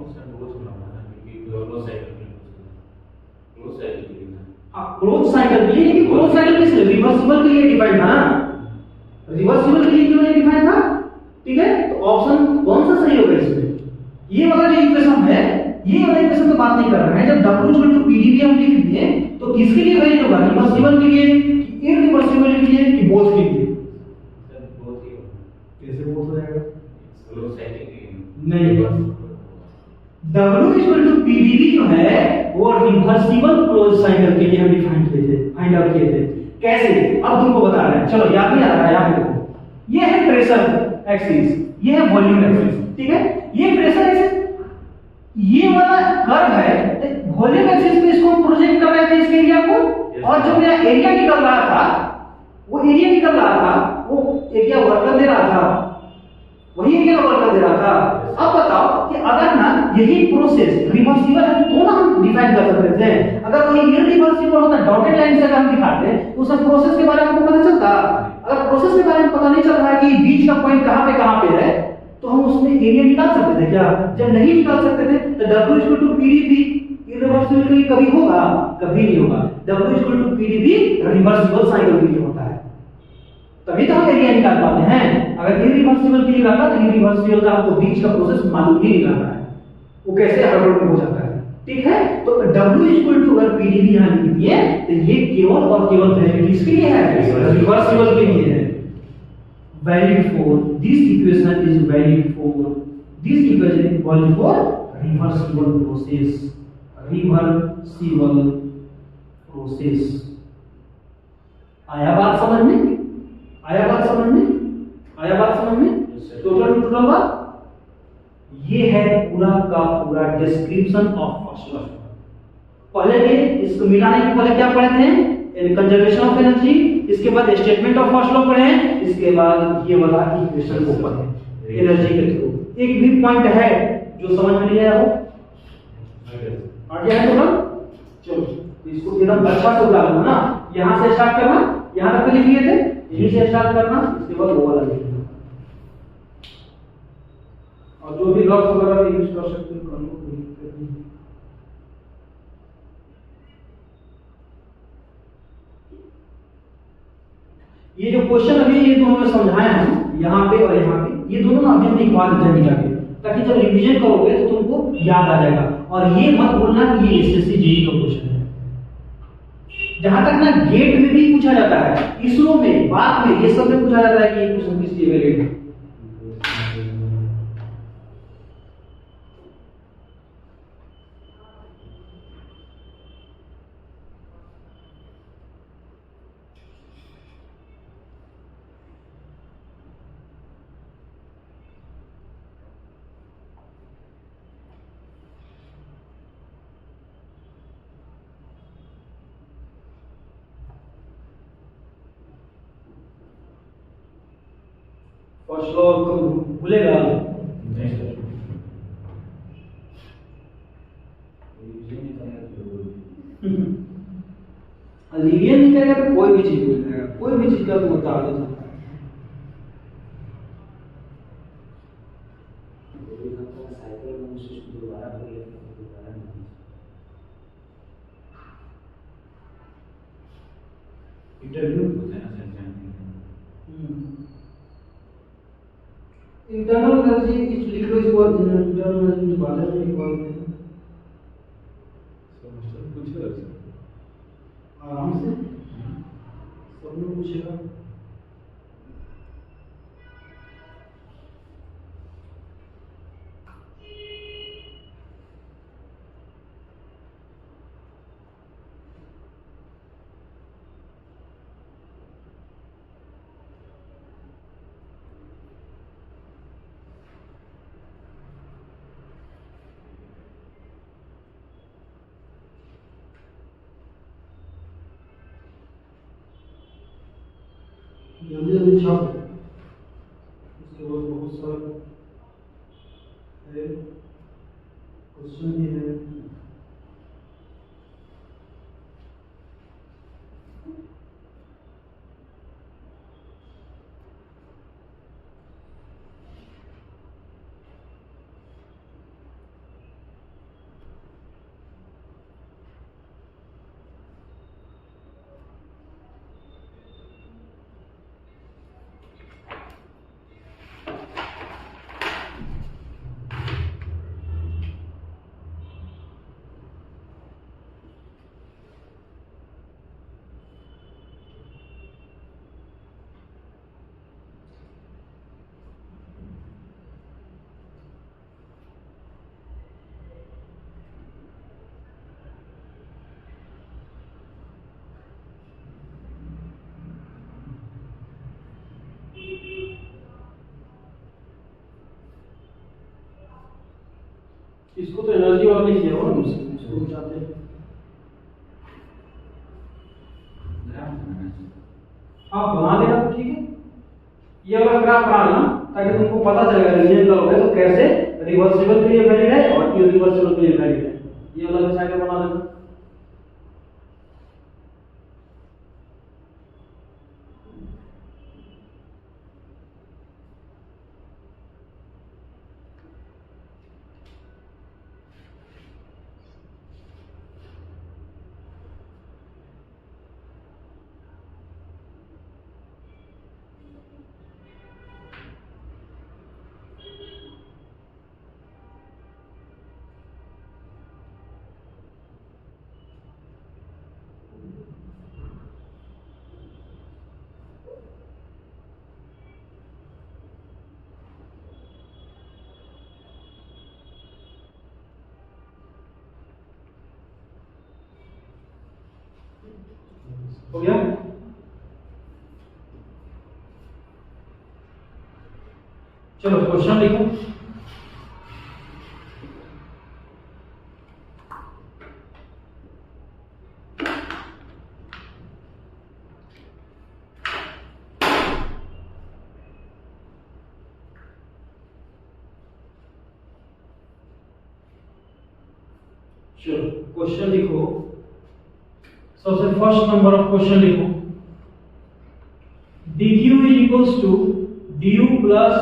Close cycle के लिए, लेकिन क्लोज साइकिल किस लिए? रिवर्सिबल के लिए डिफाइन था ना, रिवर्सिबल के लिए क्यों नहीं डिफाइन था? ठीक है, तो ऑप्शन कौन सा सही होगा इसमें? ये वाला जो इक्वेशन है, ये वाला इक्वेशन तो बात नहीं कर रहे हैं। जब W PdV हम लिख दिए तो किसके लिए वैलिड होगा? रिवर्सिबल के लिए कि इररिवर्सिबल के लिए कि बोथ के लिए? सर बोथ ही होगा। कैसे बोथ हो जाएगा? क्लोज साइकिल के लिए नहीं, W PdV जो है वो रिवर्सिबल क्लोज साइकिल के लिए हम डिफाइन किए थे, फाइंड आउट किए थे। कैसे? अब तुमको बता रहे हैं, चलो याद नहीं आ रहा है? याद रखो, ये है प्रेशर एक्सिस, ये है वॉल्यूम एक्सिस, ठीक है? ये प्रेशर एक्सिस, ये वाला कर्व है, वॉल्यूम एक्सिस पे इसको प्रोजेक्ट कर रहे थे इसके एरिया को, और जो मेरा एरिया निकल रहा था, वो एरिया निकल रहा था, वो एरिया वर्क दे रहा था, वही एरिया वर्क दे रहा था। अब बताओ कि अगर ना यही प्रोसेस रिवर्सिबल है तो ना हम डिफाइन कर सकते थे। अगर कोई इररिवर्सिबल होता, डॉटेड लाइन से अगर हम दिखाते तो उस प्रोसेस के बारे में हमको पता चलता। अगर प्रोसेस के बारे में पता नहीं चल रहा है कि बीच का पॉइंट कहां पे है, तो हम उसमें एरिया निकाल सकते थे क्या? जब नहीं निकाल सकते थे तो W PdV इररिवर्सिबल के लिए कभी होगा? कभी नहीं होगा। W PdV रिवर्सिबल साइकिल के लिए होता है, तभी तो हम एरिया निकाल पाते हैं। अगर इररिवर्सिबल के लिए रहता तो इररिवर्सिबल का आपको बीच का प्रोसेस मालूम ही नहीं रहता है, वो कैसे हड़बड़ में हो जाता है। ठीक है, तो W अगर PdV यहां लिख दिए तो ये केवल और केवल वैलिड किसके लिए है? रिवर्सिबल के लिए है। Valid for this equation is valid for this equation is valid for reversible process, reversible process. आया बात समझ में? आया बात समझ में? आया बात समझ में? टोटल बात ये है पूरा का पूरा डिस्क्रिप्शन ऑफ फर्स्ट लॉ। पहले के इसको मिटाने के पहले क्या पढ़े थे? कंजर्वेशन ऑफ एनर्जी, इसके बाद स्टेटमेंट ऑफ फर्स्ट लॉ पढ़े, इसके बाद ये वाला इक्वेशन को पढ़े एनर्जी के थ्रू। एक भी पॉइंट है जो समझ में नहीं आया हो? आ गया है टोटल? चलो इसको एकदम अच्छा से उड़ा लो ना, यहां से स्टार्ट करना, यहां तक लिख लिए थे, यहीं से स्टार्ट करना, इसके बाद वो वाला लिखना, और जो भी लॉस वगैरह यूज कर सकते हो कर लो। ये जो क्वेश्चन अभी ये दोनों में समझाए हैं, यहाँ पे और यहाँ पे, ये दोनों ना अभी हम लिखवा देते हैं जाके, ताकि जब रिवीजन करोगे तो तुमको याद आ जाएगा। और ये मत बोलना कि ये एसएससी जेईई का क्वेश्चन है। जहां तक ना गेट में भी पूछा जाता है, इसरो में, बात में, ये सब में पूछा जाता है कि ये क्वेश्चन किस लिए वैलिड है। फर्स्ट लॉ भूलेगा? रिवीजन नहीं करेगा तो कोई भी चीज भूल जाएगा, कोई भी चीज का तो उतार दे सकता है। इंटरव्यू इंटरनल एनर्जी इस लिख लो, इसको इंटरनल एनर्जी के बारे में लिखवा देते हैं सेमेस्टर पूछेगा आराम से, सब लोग पूछेगा। जल्दी जल्दी छाप, इसके बाद बहुत सारा है, क्वेश्चन भी है। वाला लिख दिया होगा मुझसे उसको चाहते हैं। हाँ बना देगा तो ठीक है, ये वाला ग्राफ बना लेना ताकि तुमको पता चलेगा रीजन का हो गया तो कैसे रिवर्सिबल के लिए वैलिड है और इरिवर्सिबल के लिए वैलिड है। ये वाला साइड बना लेना। हो गया? चलो क्वेश्चन लिखो। चलो क्वेश्चन लिखो। सबसे फर्स्ट नंबर ऑफ क्वेश्चन लिखो, dq is equals to du plus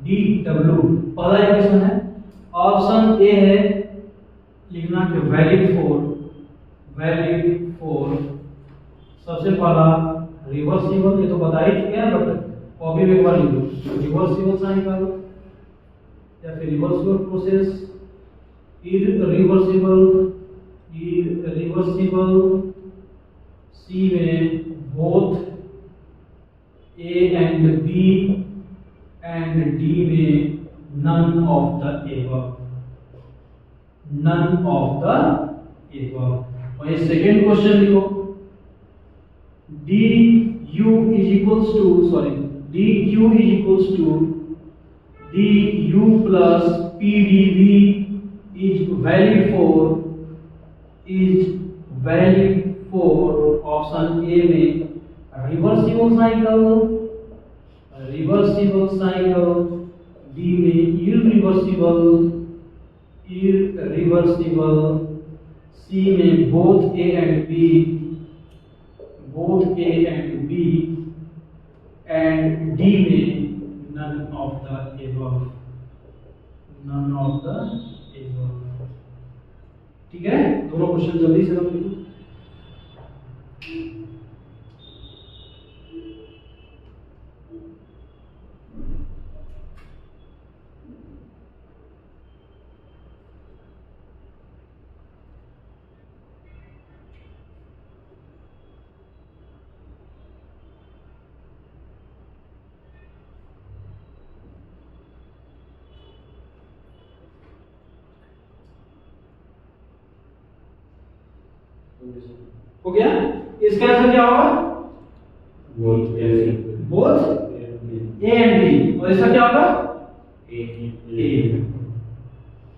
dw। पहला इक्वेशन है, ऑप्शन ए है लिखना कि वैलिड फॉर सबसे पहला रिवर्सिबल, ये तो बता ही चुके हैं बट कॉपी में एक बार लिख लो, रिवर्सिबल साइन निकालो या फिर रिवर्सिबल प्रोसेस, इरिवर्सिबल सी में both A and B and D में नन ऑफ द एबव, और ये सेकेंड क्वेश्चन लिखो, dq is equals to du plus pdv is valid for option A में रिवर्सिबल साइकिल, डी में इरिवर्सिबल, सी में both A and B and D में नन ऑफ द एबव। ठीक है, दोनों क्वेश्चन जल्दी से हम लिखो। हो गया? इसका आंसर क्या होगा? बोथ ए एंड बी, और इसका क्या होगा? ए।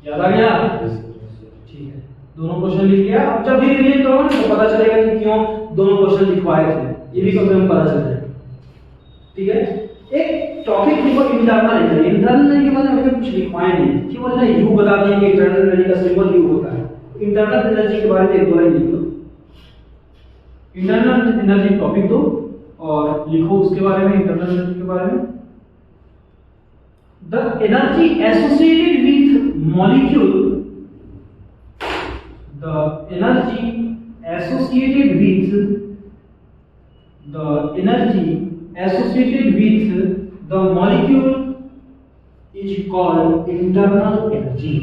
याद आ गया? ठीक है, दोनों क्वेश्चन लिख लिया। अब जब भी रिवीजन करोगे तो पता चलेगा कि क्यों दोनों क्वेश्चन लिखवाए थे, ये भी कभी हम पता चल जाएगा। ठीक है, एक टॉपिक लिखो इंटरनल एनर्जी के बारे में कुछ लिखवाए नहीं, केवल ना यू बता दिए कि इंटरनल एनर्जी का सिंबल यू होता है। इंटरनल एनर्जी के बारे में एक दो लाइन लिख लो, इंटरनल एनर्जी टॉपिक दो और लिखो उसके बारे में, इंटरनल एनर्जी के बारे में। The energy associated with molecule, the energy associated with the molecule is called internal energy.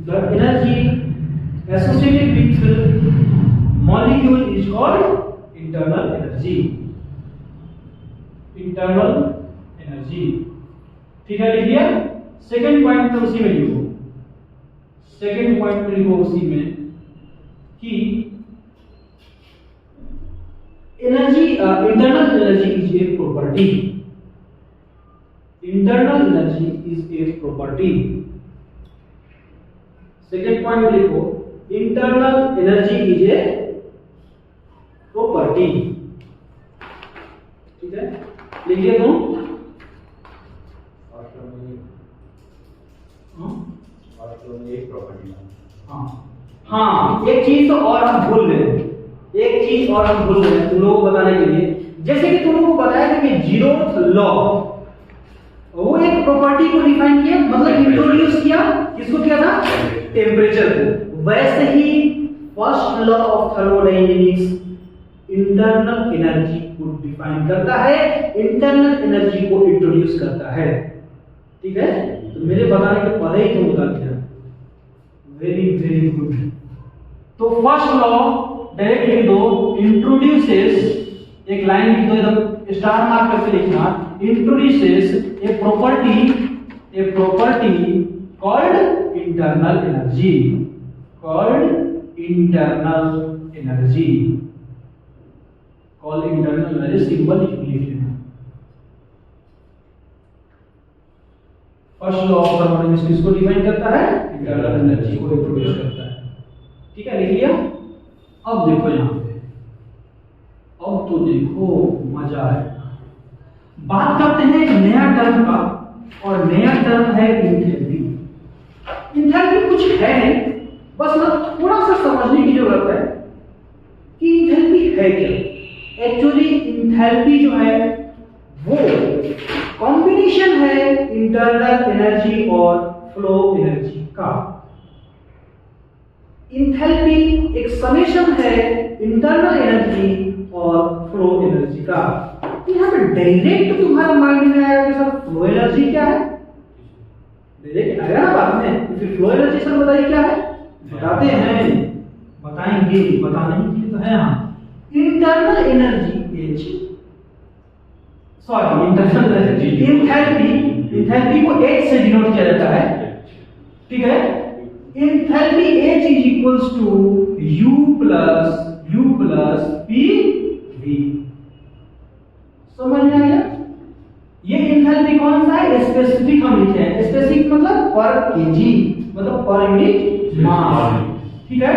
The energy associated with molecule is called internal energy। ठीक है, लिख दिया। सेकंड पॉइंट में उसी में लिखो, कि energy internal energy is a property. Internal energy is a property second point लिखो, internal energy is a property. ठीक है, लिखिए तुम। एक प्रॉपर्टी। हाँ, एक चीज तो और हम भूल गए, एक चीज और हम भूल गए तुम लोगों को बताने के लिए। जैसे कि तुम लोगों को बताया था कि जीरोथ लॉ, वो एक प्रॉपर्टी को डिफाइन किया, मतलब इंट्रोड्यूस किया। किसको किया था? टेम्परेचर को। वैसे ही first law of thermodynamics internal energy को डिफाइन करता है, इंटरनल एनर्जी को इंट्रोड्यूस करता है। ठीक है, तो मेरे बताने के पहले ही तुम बता दिया। Very very good. तो फर्स्ट लॉ डायरेक्ट लिख दो, इंट्रोड्यूसेस, एक लाइन लिख दो, एकदम स्टार मार्क करके लिखना, introduces a property called internal energy, called internal energy, called internal energy, symbol लिख लेना। फर्स्ट लॉ ऑफ थर्मोडायनेमिक्स किसको डिफाइन करता है? इंटरनल एनर्जी को इंट्रोड्यूस करता है। ठीक है, लिख लिया। अब देखो यहां पे, अब तो देखो मजा आएगा। बात करते हैं एक नया टर्म का, और नया टर्म है इंथैल्पी। इंथैल्पी कुछ है नहीं, बस ना थोड़ा सा समझने की जरूरत है कि इंथैल्पी है क्या। एक्चुअली इंथैल्पी जो है वो कॉम्बिनेशन है इंटरनल एनर्जी और फ्लो एनर्जी का। इंथैल्पी एक समेशन है इंटरनल एनर्जी और फ्लो एनर्जी का। यहाँ पे डायरेक्ट तुम्हारे माइंड में आएगा कि सर फ्लो एनर्जी क्या है? डायरेक्ट आएगा ना बाद में, फिर फ्लो एनर्जी सर बताइए क्या है? बताते हैं, बताएंगे, बताने के लिए तो है। यहाँ internal energy internal energy enthalpy को H से डिनोट किया जाता है। ठीक है, enthalpy H is equals to U plus PV। समझ में आया? ये इंथैल्पी कौन सा है? स्पेसिफिक हम लिखे हैं, स्पेसिफिक मतलब पर केजी, मतलब पर यूनिट मास। ठीक है,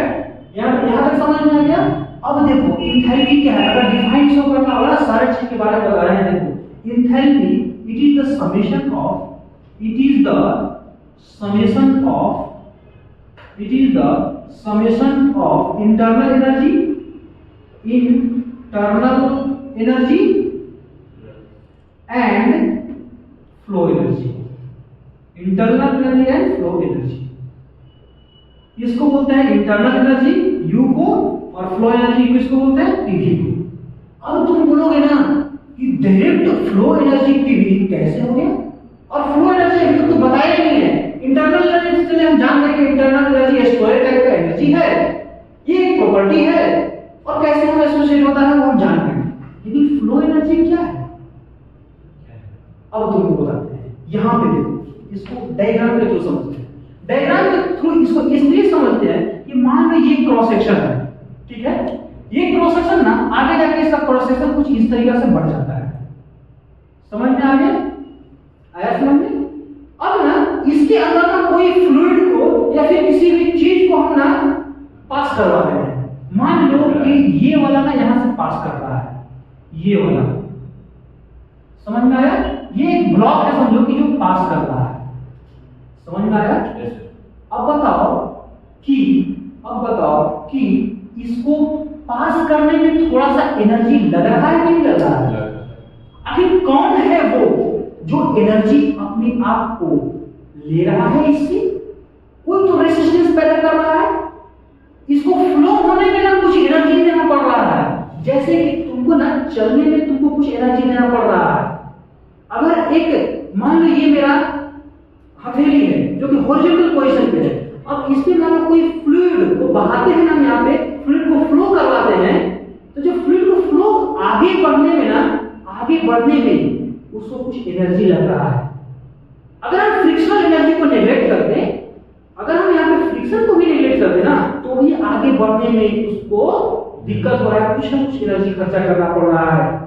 यहां तक समझ में आ गया। अब देखो इंथैल्पी क्या है, अगर डिफाइन शो करना होगा, सारे चीज के बारे में बता रहे हैं। देखो enthalpy it is the summation of internal energy and flow energy. Internal energy and flow energy, इसको बोलते हैं इंटरनल एनर्जी U को, और फ्लो एनर्जी को इसको बोलते हैं PV को। अब तुम बोलोगे ना कि डायरेक्ट फ्लो एनर्जी PV कैसे हो गया, और फ्लो एनर्जी अभी तो बताया ही नहीं है। इंटरनल एनर्जी से हम जानते हैं कि इंटरनल एनर्जी स्टोरेज टाइप का एनर्जी है, ये एक प्रॉपर्टी है, और कैसे हम एसोसिएट होता है वो हम जानते हैं। लेकिन फ्लो एनर्जी क्या है, अब तुमको बताते हैं। यहां पे देखो, इसको डायग्राम के थ्रू समझते हैं। डायग्राम के थ्रू इसको इसलिए समझते हैं कि मान लो ये क्रॉस सेक्शन है। ठीक है, ये क्रॉस सेक्शन ना आगे जाके इसका क्रॉस सेक्शन कुछ इस तरीके से बढ़ जाता है। समझ में आ गया? आया समझ में? अब ना इसके अंदर का कोई फ्लूइड को या फिर किसी भी चीज को हम ना पास करवा रहे हैं। मान लो कि ये वाला ना यहां से पास कर रहा है, ये वाला। समझ में आया? ये एक ब्लॉक है समझो कि जो पास कर रहा है। समझ में आया? अब बताओ कि इसको पास करने में थोड़ा सा एनर्जी लग रहा है कि नहीं लग रहा है? आखिर कौन है वो जो एनर्जी अपने आप को ले रहा है इससे? कोई तो रेजिस्टेंस पैदा कर रहा है। इसको फ्लो होने में ना कुछ एनर्जी देना पड़ रहा है। जैसे कि तुमको ना चलने में तुमको कुछ एनर्जी देना पड़ रहा है। अगर एक मान लो ये मेरा हथेली है जो कि हॉरिजॉन्टल पोजीशन पे है, अब इसमें मान लो कोई फ्लूइड को बहाते हैं ना, यहाँ पे फ्लूइड को फ्लो करवाते हैं, तो जो फ्लूइड को फ्लो आगे बढ़ने में उसको कुछ एनर्जी लग रहा है। अगर हम फ्रिक्शनल एनर्जी को नेग्लेक्ट कर दें, अगर हम यहाँ पे फ्रिक्शन को भी नेग्लेक्ट कर दें ना, तो भी आगे बढ़ने में उसको दिक्कत हो रहा है, कुछ ना कुछ एनर्जी खर्चा करना पड़ रहा है।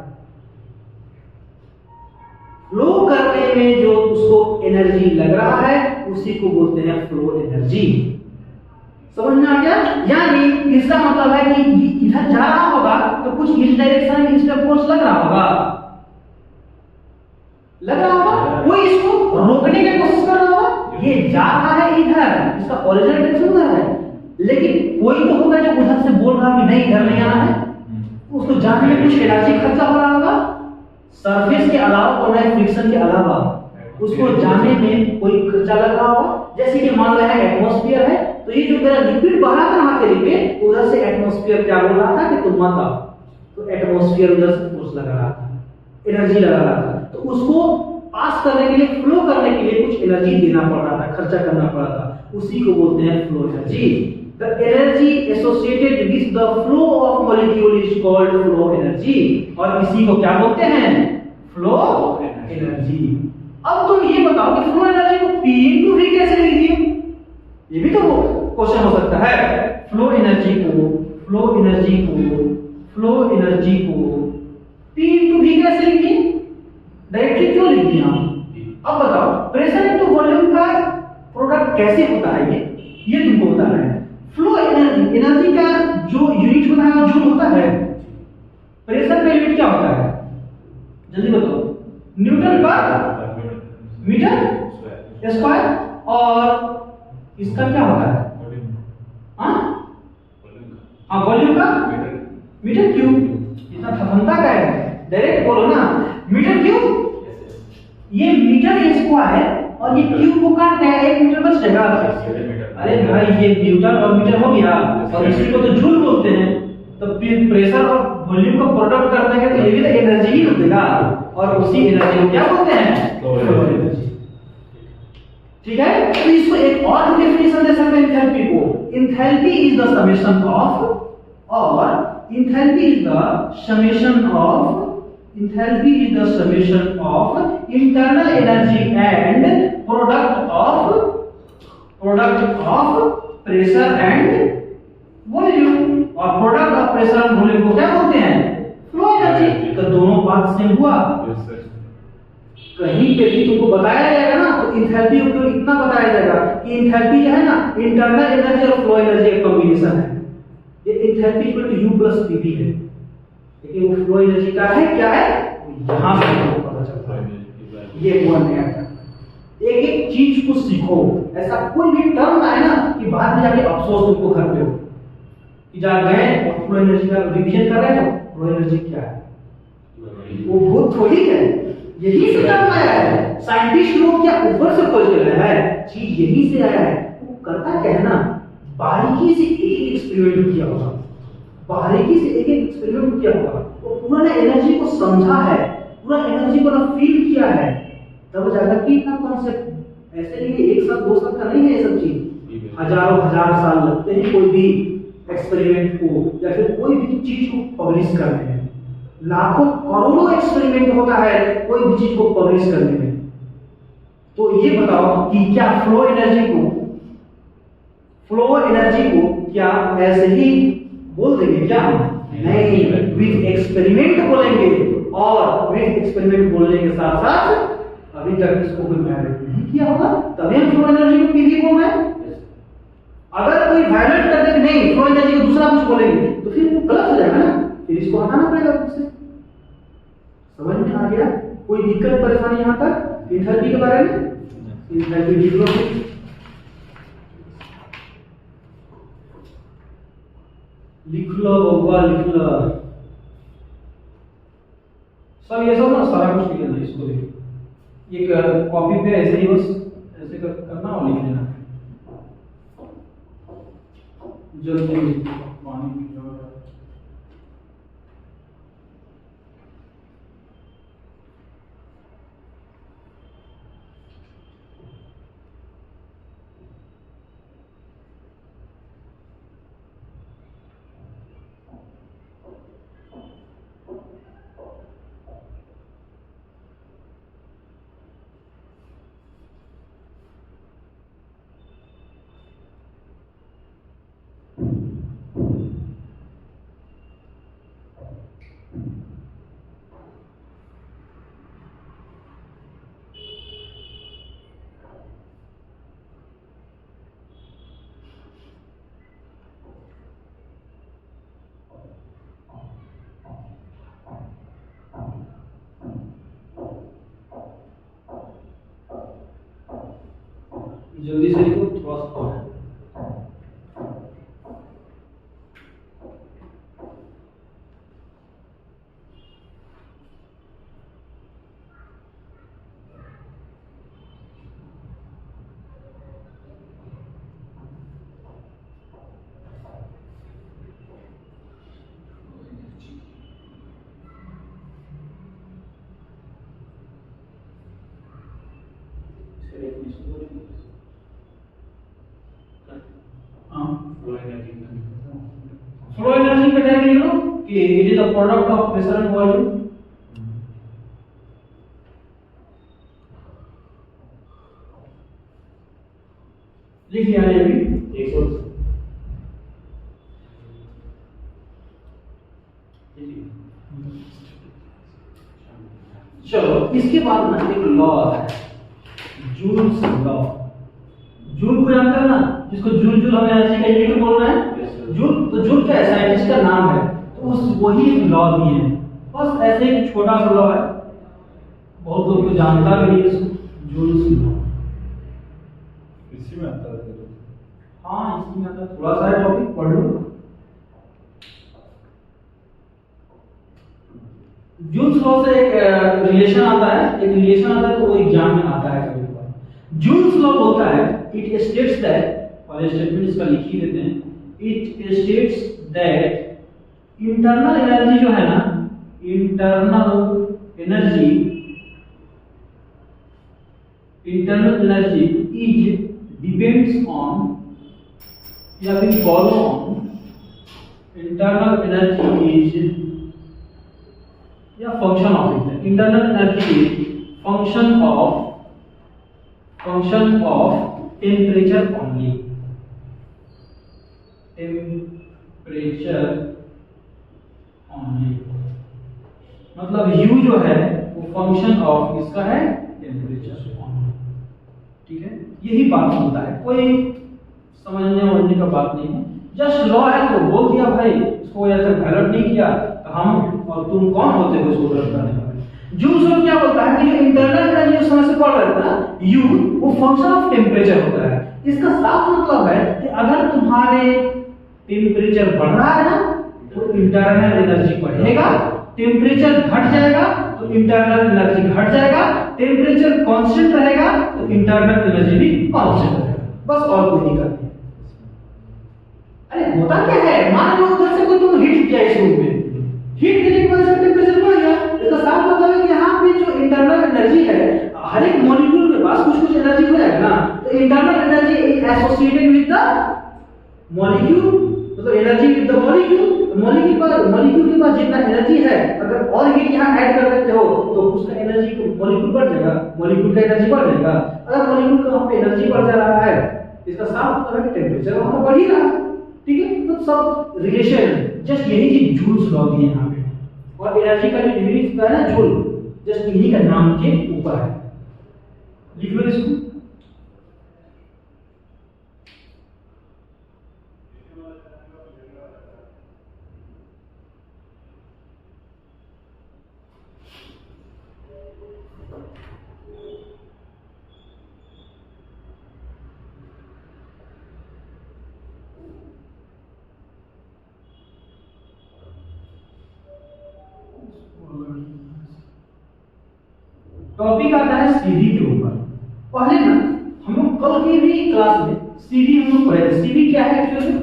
फ्लो करने में जो उसको एनर्जी लग रहा है उसी को बोलते हैं फ्लो एनर्जी। समझ में आ गया? यानी इसका मतलब है कि इधर जा रहा होगा तो कुछ इस डायरेक्शन में इस पे फोर्स लग रहा होगा, कोई इसको रोकने की कोशिश कर रहा होगा। ये जा रहा है इधर, इसका ओरिजिनल डायरेक्शन उधर है, लेकिन कोई तो होगा जो उधर से बोल रहा कि नहीं इधर नहीं आना है, उसको जाने में कुछ एनर्जी खर्चा हो रहा होगा, सरफेस के अलावा और फ्रिक्शन के अलावा उसको जाने में कोई खर्चा लग रहा होगा। जैसे कि मान लो है एटमॉस्फेयर है, तो ये जो मेरा लिक्विड बह रहा था ना हथेली पे, उधर से एटमॉस्फेयर क्या बोल रहा था कि तुम मत आओ, तो एटमॉस्फेयर उधर से फोर्स लगा रहा था, एनर्जी लगा रहा था, तो उसको पास करने के लिए, फ्लो करने के लिए कुछ एनर्जी देना पड़ रहा था, खर्चा करना पड़ा था, उसी को बोलते हैं flow energy. The energy associated with the flow of molecule is called flow energy, और इसी को क्या बोलते हैं? Flow energy. अब तुम ये बताओ कि फ्लो एनर्जी को P into V कैसे लिख दिए? ये भी तो क्वेश्चन हो सकता है। फ्लो एनर्जी को P into V कैसे लिख दिए? डायरेक्टली क्यों लिख दिया? अब बताओ प्रेशर इनटू वॉल्यूम का प्रोडक्ट कैसे होता है, ये तुमको बताना है। फ्लो एनर्जी का जो यूनिट होता है वो जूल होता है। प्रेशर का यूनिट क्या होता है? जल्दी बताओ। न्यूटन पर मीटर स्क्वायर, और इसका क्या होता है? वॉल्यूम का मीटर क्यूब। इतना थथनता का है, डायरेक्ट बोलो ना, मीटर क्यूब। ये मीटर स्क्वायर और ये क्यूब को काट गया, 1 मीटर बच जाएगा। अरे भाई ये न्यूटन और मीटर हो गया, और इसी को तो जूल बोलते हैं। तो प्रेशर और वॉल्यूम का प्रोडक्ट कर देंगे तो ये भी तो एनर्जी ही देगा, और उसी एनर्जी को क्या बोलते हैं? Flow energy. ठीक है, तो इसको एक और डेफिनेशन दे सकते हैं एंथैल्पी को। Enthalpy is the summation of, और enthalpy is the summation of internal energy and product of pressure and volume, और product of pressure and volume को क्या बोलते हैं? Flow energy. तो दोनों बात सेम हुआ। कहीं पे भी तुमको बताया जाएगा ना तो एंथैल्पी को इतना बताया जाएगा कि एंथैल्पी जो है ना इंटरनल एनर्जी और फ्लो एनर्जी का कॉम्बिनेशन है। ये enthalpy equal to U plus Pv है, लेकिन वो फ्लो एनर्जी का है क्या है? यहां से हमको पता चलता है। ये हुआ नया टर्म। एक एक चीज को सीखो, ऐसा कोई भी टर्म आए ना कि बाद में जाके अफसोस तुमको करते हो कि जा गए और फ्लो एनर्जी का रिवीजन कर रहे हो, फ्लो एनर्जी क्या है? वो भूत थोड़ी है, यही से टर्म आया है। साइंटिस्ट लोग क्या ऊपर से खोज कर रहे हैं, चीज यही से आया है। वो करता क्या है ना, बारीकी से एक एक्सपेरिमेंट किया होगा, वो पूरा ना एनर्जी को समझा है, पूरा एनर्जी को ना फील किया है, तब जाकर कि इतना कॉन्सेप्ट। ऐसे नहीं कि 1 साल 2 साल का नहीं है, ये सब चीज हजारों हजार साल लगते हैं कोई भी एक्सपेरिमेंट को या फिर कोई भी चीज को पब्लिश करने में। लाखों करोड़ों एक्सपेरिमेंट होता है कोई भी चीज को पब्लिश करने में। तो ये बताओ कि क्या फ्लो एनर्जी को क्या ऐसे ही बोल देंगे क्या? नहीं, विद एक्सपेरिमेंट बोलेंगे, और विद एक्सपेरिमेंट बोलने के साथ साथ अभी तक इसको कोई वायलेट नहीं किया होगा, तभी हम फ्लो एनर्जी को पीवी बोल रहे हैं। अगर कोई वायलेट कर दे नहीं फ्लो एनर्जी को दूसरा कुछ बोलेंगे तो फिर वो गलत हो जाएगा ना, फिर इसको हटाना पड़ेगा उससे। समझ में आ गया? कोई दिक्कत परेशानी यहां तक एंथैल्पी के बारे में? एंथैल्पी लिख लो, बउआ लिख लो। सब ये सब ना सारा कुछ लिख लेना, इसको लिख एक कॉपी पे ऐसे ही बस ऐसे करना और लिख लेना। जल्दी पानी पी लो। जल्दी से लिखो, थोड़ा सा कम है। फ्लो एनर्जी का क्या लिख लो कि it is the product of pressure and volume. लिख लिया है अभी। चलो इसके बाद ना एक लॉ आता है, जूल्स लॉ। जूल को जानते हो ना, जिसको जूल जूल हमें एनर्जी का यूनिट बोल रहे हैं। जूल तो जूल क्या है, साइंटिस्ट का नाम है, तो उस वही एक लॉ दिए हैं। बस ऐसे एक छोटा सा लॉ है, बहुत लोग तो जानता भी नहीं इसको, जूल्स लॉ। इसी में आता है। हाँ इसी में आता है, थोड़ा सा है टॉपिक पढ़ लो। जूल्स लॉ से एक रिलेशन आता है, एक रिलेशन आता है तो वो एग्जाम में आता है कभी कभार। जूल्स लॉ बोलता है, इट स्टेट्स दैट, और स्टेटमेंट इसका लिख ही देते हैं, it states that internal energy जो है ना, internal energy is depends on या फिर follow on, internal energy is या function of it, internal energy is function of temperature only, temperature only. मतलब U जो है वो फंक्शन ऑफ इसका है टेम्परेचर ओनली। ठीक है, यही बात होता है, कोई समझने वमझने का बात नहीं है, जस्ट लॉ है तो बोल दिया भाई, इसको ऐसे वैलिड नहीं किया तो हम और तुम कौन होते हो इसको रद्द करने वाले। जूल्स लॉ क्या बोलता है कि जो इंटरनल एनर्जी जो समय से पढ़ रहे थे ना, U वो फंक्शन ऑफ टेम्परेचर होता है। इसका साफ मतलब है कि अगर तुम्हारे टेम्परेचर बढ़ रहा है ना तो इंटरनल एनर्जी बढ़ेगा, टेम्परेचर घट जाएगा तो इंटरनल एनर्जी घट जाएगा, टेम्परेचर कांस्टेंट रहेगा तो इंटरनल एनर्जी भी कांस्टेंट रहेगा, बस और कोई दिक्कत नहीं। अरे होता क्या है, मान लो उधर से कोई तुम हीट किया इस रूम में, हीट देने की वजह से टेम्परेचर बढ़ गया, इसका साफ मतलब है कि यहाँ पे जो इंटरनल एनर्जी है, हर एक मॉलिक्यूल के पास कुछ कुछ एनर्जी हो जाएगा ना, तो internal energy is associated with the molecule, मतलब energy with the molecule. Molecule के पास जितना एनर्जी है, अगर और हीट यहाँ ऐड कर देते हो तो उसका एनर्जी मॉलिक्यूल बढ़ जाएगा, मॉलिक्यूल का एनर्जी बढ़ जाएगा। अगर मॉलिक्यूल का वहाँ पे एनर्जी बढ़ जा रहा है, इसका साफ मतलब है टेम्परेचर वहाँ बढ़ ही रहा है। ठीक है, तो सब रिलेशन है, जस्ट यही चीज जूल्स लॉ दिए यहाँ पे, और एनर्जी का जो यूनिट है ना जूल, जस्ट इन्हीं का नाम के ऊपर है। लिख लो इसको। टॉपिक आता है सीधी के ऊपर। पहले ना हम लोग कल की भी क्लास में सीधी हम लोग पढ़े थे। सीधी क्या है एक्चुअली,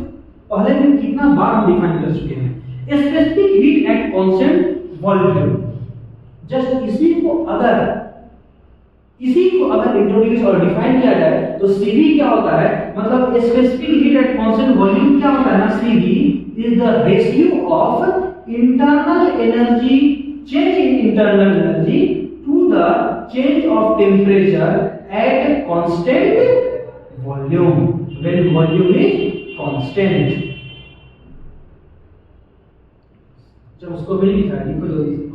पहले दिन कितना बार हम डिफाइन कर चुके हैं, specific heat at constant volume. Just इसी को अगर इंट्रोड्यूस और डिफाइन किया जाए तो सीधी क्या होता है, मतलब specific heat at constant volume क्या होता है ना, सीधी is the ratio of internal energy, change in internal energy to the change of temperature at constant volume, when volume is constant। जब उसको भी लिखा है, लिखो जल्दी से।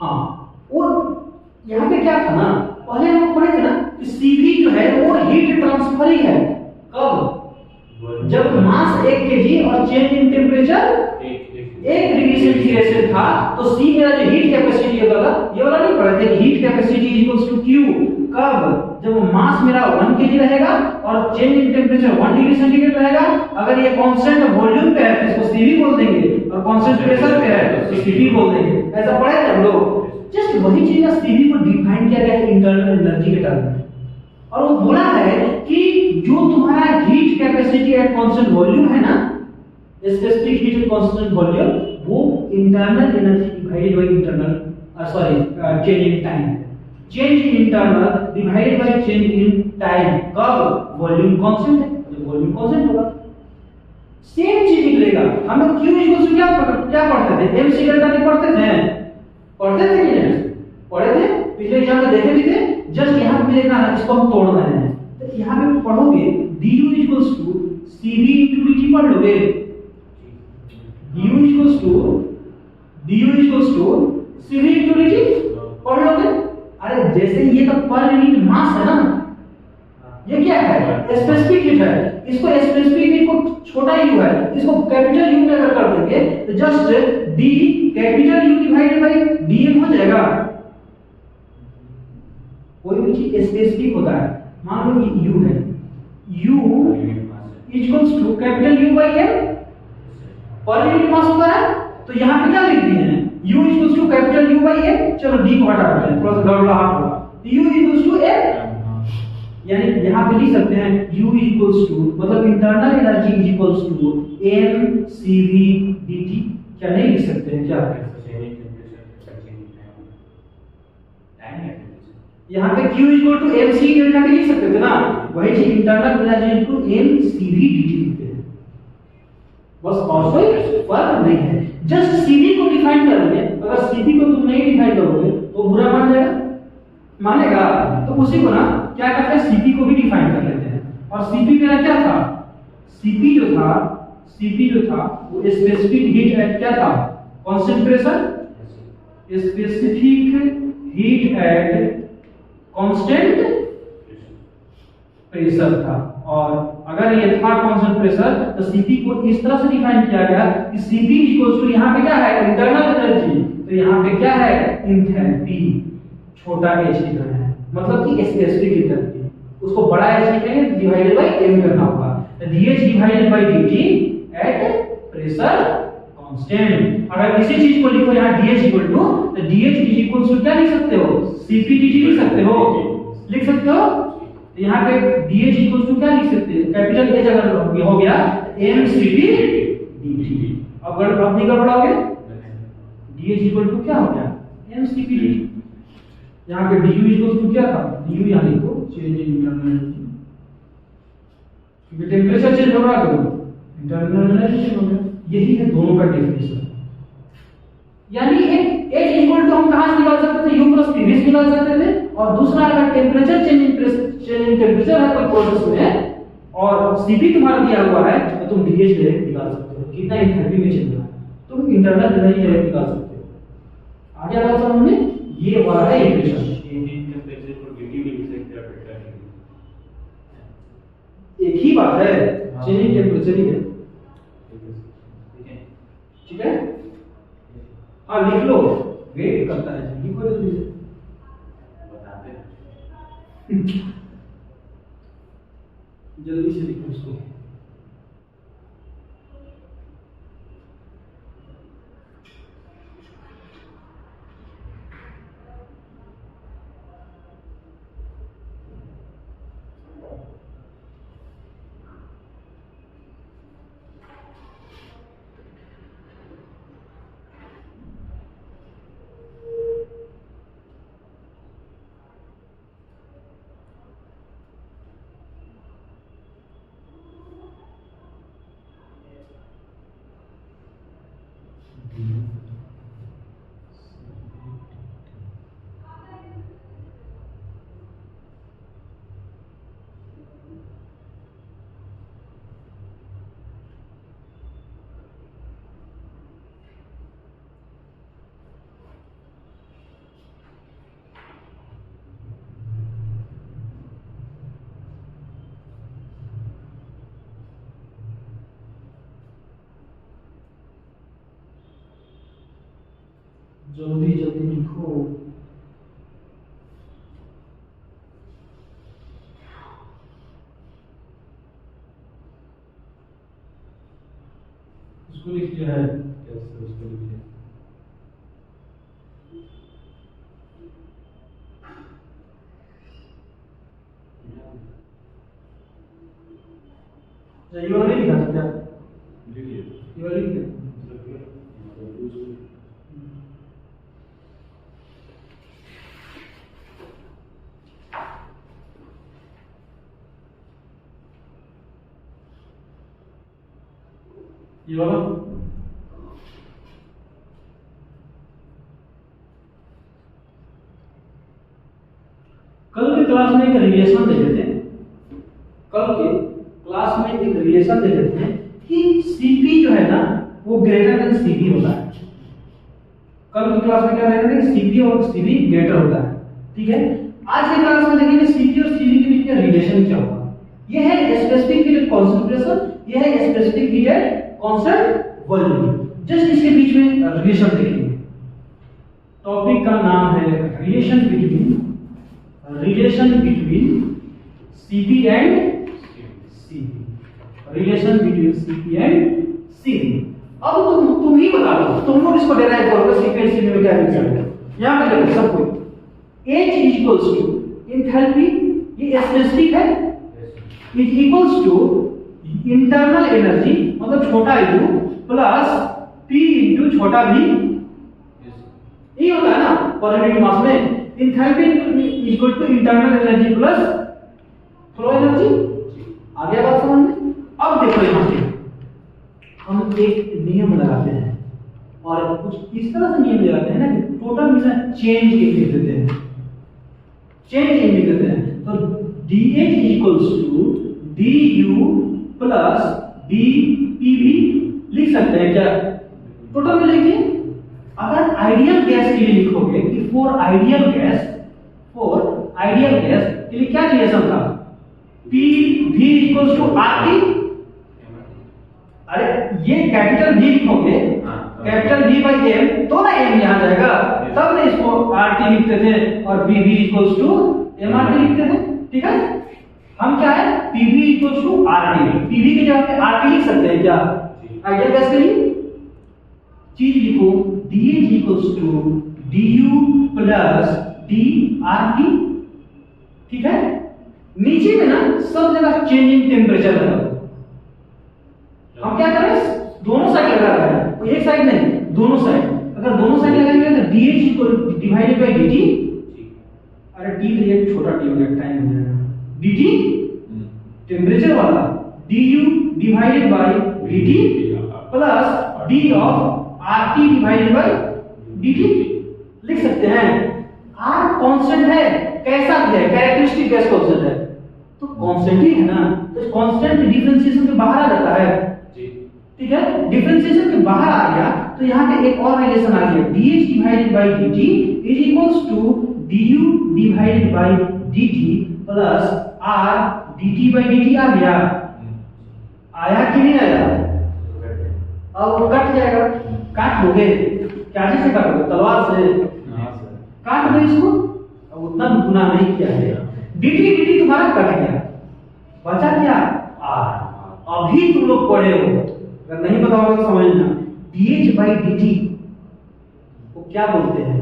हाँ, और यहाँ पे क्या था ना, पहले हम पढ़े थे ना कि सीधी जो है वो हीट ट्रांसफर ही है। कब? जब मास 1 kg और change in temperature 1 degree centigrade था तो C मेरा जो हीट कैपेसिटी होता था, ये वाला नहीं पढ़े थे, heat capacity equals to Q, कब? जब मास मेरा 1 केजी रहेगा और change in temperature 1 degree centigrade रहेगा। अगर ये कांस्टेंट वॉल्यूम पे है तो इसको CV बोल देंगे, और कांस्टेंट प्रेशर पे है तो CV बोल देंगे। ऐसा पढ़े थे हम लोग। जस्ट वही चीज ना CV को डिफाइन किया गया है इंटरनल एनर्जी के टर्म में, और वो बोला है कि जो तुम्हारा heat capacity at constant volume है ना, specific heat at constant volume, वो internal energy divided by internal change in time, change in internal divided by change in time. कब? वॉल्यूम कांस्टेंट है, तो वॉल्यूम कांस्टेंट होगा। सेम चीज निकलेगा। हम लोग Q इक्वल टू क्या पढ़ते थे? MC डेल्टा नहीं पढ़ते थे कि नहीं? पढ़े थे, पिछले एग्जाम में देखे भी थे। जस्ट यहाँ पे देखना है, इसको हम तोड़ रहे हैं, तो यहाँ पे पढ़ोगे du equals to CV into dt पढ़ लोगे। du equals to CV into dt पढ़ लोगे। अरे जैसे ये तो पर यूनिट मास है ना, ये क्या है? स्पेसिफिक हीट है। इसको स्पेसिफिक हीट को छोटा u है, इसको कैपिटल U में अगर कर देंगे तो just d capital U divided by dm हो जाएगा। कोई भी चीज स्पेसिफिक होता है, मान लो ये u है, u equals to capital U by m, per unit mass होता है। तो यहाँ पे क्या लिख दिए हैं? u equals to capital U by m। चलो d को हटा देते हैं, थोड़ा सा गड़बड़ाहट होगा। u इक्वल्स टू m, यानी यहाँ पे लिख सकते हैं u इक्वल्स टू, मतलब internal energy is equals to mCV dt। क्या नहीं लिख सकते हैं? क्या यहाँ पे Q equal to mc delta भी लिख सकते थे ना, वही चीज internal energy equal to mCV dt लिखते हैं। बस और कोई फर्क नहीं है, जस्ट CV को डिफाइन करेंगे। अगर CV को तुम नहीं डिफाइन करोगे तो बुरा मान जाएगा, मानेगा? तो उसी को ना क्या करते हैं, CP को भी डिफाइन कर लेते हैं। और CP मेरा क्या था? CP जो था वो स्पेसिफिक हीट एट क्या था? Constant pressure, specific heat at constant pressure था। और अगर ये था कांस्टेंट प्रेशर तो CP को इस तरह से डिफाइन किया गया कि CP इक्वल्स टू, यहाँ पे क्या है? इंटरनल एनर्जी, तो यहाँ पे क्या है? एंथैल्पी, छोटा h लिख रहे हैं, मतलब कि स्पेसिफिक एंथैल्पी, उसको बड़ा h लिखेंगे डिवाइडेड बाय m करना होगा। तो dH divided by dt at pressure constant. अगर इसी चीज को लिखो यहाँ dH इक्वल टू, तो dH इज इक्वल टू क्या लिख सकते हो? CP dt लिख सकते हो, लिख सकते हो। तो यहाँ पे dH इक्वल टू क्या लिख सकते हो? कैपिटल H अगर हो गया mCV dt। अब नहीं गड़बड़ाओगे, dH इक्वल टू क्या हो गया? mCV dt। यहाँ पे du इक्वल टू क्या था? du यहाँ लिखो, चेंज इन इंटरनल एनर्जी, क्योंकि टेंपरेचर चेंज हो रहा है तो इंटरनल एनर्जी चेंज हो गया। यही है दोनों का डेफिनेशन। यानी एक इक्वल टू हम कहां से निकाल सकते थे? u प्लस pv से निकाल सकते थे। और दूसरा, अगर टेंपरेचर चेंज इन टेंपरेचर है कोई प्रोसेस में और Cp तुम्हारा दिया हुआ है तो तुम dH डायरेक्ट निकाल सकते हो, कितना एंथैल्पी में चल रहा है, तुम इंटरनल एनर्जी डायरेक्ट निकाल सकते हो। आगे बात समझ में, ये वाला है इक्वेशन। एक ही बात है, चेंज इन टेंपरेचर ही है, ठीक है? हाँ लिख लो, वेट करता है, लिखो जल्दी से। जल्दी से लिखो इसको। जल्दी जल्दी लिखो। उसको लिख दिया है। यस सर, उसको लिखिए। ये वाला नहीं लिखा था क्या? लिखिए। ये वाला लिख दिया। ये वाला कल के क्लास में एक रिलेशन दे देते हैं। कल के क्लास में एक रिलेशन दे देते हैं कि Cp जो है ना वो ग्रेटर देन Cv होता है। कल की क्लास में क्या दे रहे थे? Cp और Cv ग्रेटर होता है। ठीक है, आज के क्लास में देखेंगे Cp और Cv के बीच का रिलेशन क्या होगा। ये है स्पेसिफिक हीट कॉन्सेंट्रेशन, ये है specific heat constant volume. Just इसके बीच में रिलेशन देखेंगे। टॉपिक का नाम है relation between Cp and Cv। Relation between Cp and Cv। अब तुम ही बता दो, तुम लोग इसको डिराइव करोगे Cp एंड Cv में क्या रिलेशन है। यहां पे देखो सब कोई H इक्वल्स टू एंथैल्पी, ये स्पेसिफिक है, is equals to internal energy मतलब छोटा u प्लस P इनटू छोटा v। ये होता है ना पर यूनिट मास में। Enthalpy equal to internal energy plus flow energy. आ गया बात समझ में? अब देखो यहां पे हम एक नियम लगाते हैं और कुछ इस तरह से नियम लगाते हैं ना कि टोटल में चेंज के लिख देते हैं। चेंज लिख देते हैं तो dH equals to du plus dPV लिख सकते हैं क्या? टोटल में लिखिए। अगर आइडियल गैस के लिए लिखोगे कि फॉर आइडियल गैस के लिए क्या रिलेशन था? PV equals to RT। अरे ये कैपिटल V लिखोगे, कैपिटल V बाई M तो ना M यहां जाएगा, तब ना इसको RT लिखते थे और PV इक्वल्स टू MRT लिखते थे। ठीक है, हम क्या है PV equals to RT, PV की जगह पे RT लिख सकते हैं क्या? आइडियल गैस के लिए चीज लिखो dH equals to du plus dRT। ठीक है, नीचे में ना सब जगह चेंजिंग टेम्परेचर लगा दो। हम क्या कर रहे हैं? दोनों साइड लगा रहे हैं, कोई एक साइड नहीं, दोनों साइड। अगर दोनों साइड लगाएंगे तो dH equal divided by dt। अरे t तो ये छोटा t हो गया, टाइम हो जाएगा। dt टेम्परेचर वाला, du divided by dt plus d of RT divided by dt लिख सकते हैं। R कांस्टेंट है, कैसा भी है, कैरेक्टरिस्टिक गैस कांस्टेंट है तो कांस्टेंट ही है ना, तो कांस्टेंट डिफरेंशिएशन के बाहर आ जाता है जी। ठीक है, डिफरेंशिएशन के बाहर आ गया तो यहाँ पे एक और रिलेशन आ गया dH divided by dt is equals to du divided by dt plus R dt by dt आ गया। आया कि नहीं आया? अब कट जाएगा। काट लोगे क्या से काटोगे? तलवार से काट दो इसको। अब उतना गुना नहीं किया है, dt तुम्हारा कट गया, बचा क्या? R। अभी तुम लोग पढ़े हो, अगर नहीं पता होगा तो समझना dH बाई dt को क्या बोलते हैं?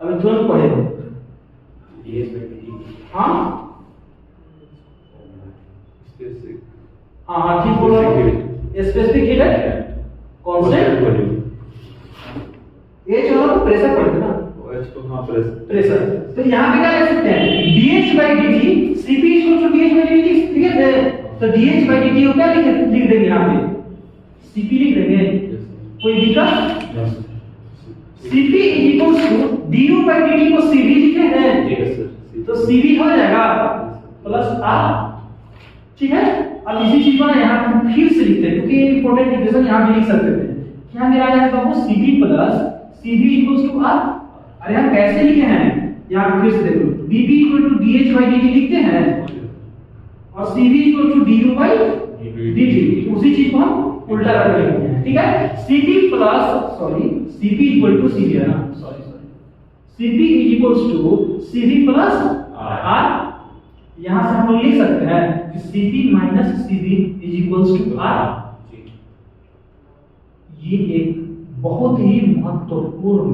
अभी तुरंत पढ़े हो dH बाई dt। हाँ स्पेसिफिक। ठीक बोलो। स्पेसिफिक हीट है कांस्टेंट वॉल्यूम। H वाला तो प्रेशर पड़ेगा ना, H तो हाँ प्रेशर। तो यहाँ पे क्या लिख सकते हैं? dH by dt Cp equal to dH by dt। ठीक है, तो dH बाई dt को क्या लिख देंगे? यहाँ पे Cp लिख देंगे। कोई दिक्कत? Cp equal to du by dt को Cv लिखे हैं, ठीक है सर। तो Cv हो जाएगा प्लस R। ठीक है, अब इसी चीज को ना यहाँ पे फिर से लिखते हैं क्योंकि ये इंपॉर्टेंट इक्वेशन यहाँ भी लिख सकते थे। क्या मेरा आ जाएगा वो Cv plus Cv equal to R। अरे हम कैसे लिखे हैं? यहाँ पे फिर से देखो dP equal to dH by dt लिखते हैं और Cv equal to du by dt, उसी चीज को हम उल्टा करके लिखते हैं। ठीक है, Cp Cp equal to Cv है ना, sorry Cp is equals to Cv plus R। यहां से हम लोग लिख सकते हैं कि Cp minus Cv is equals to R। ये एक बहुत ही महत्वपूर्ण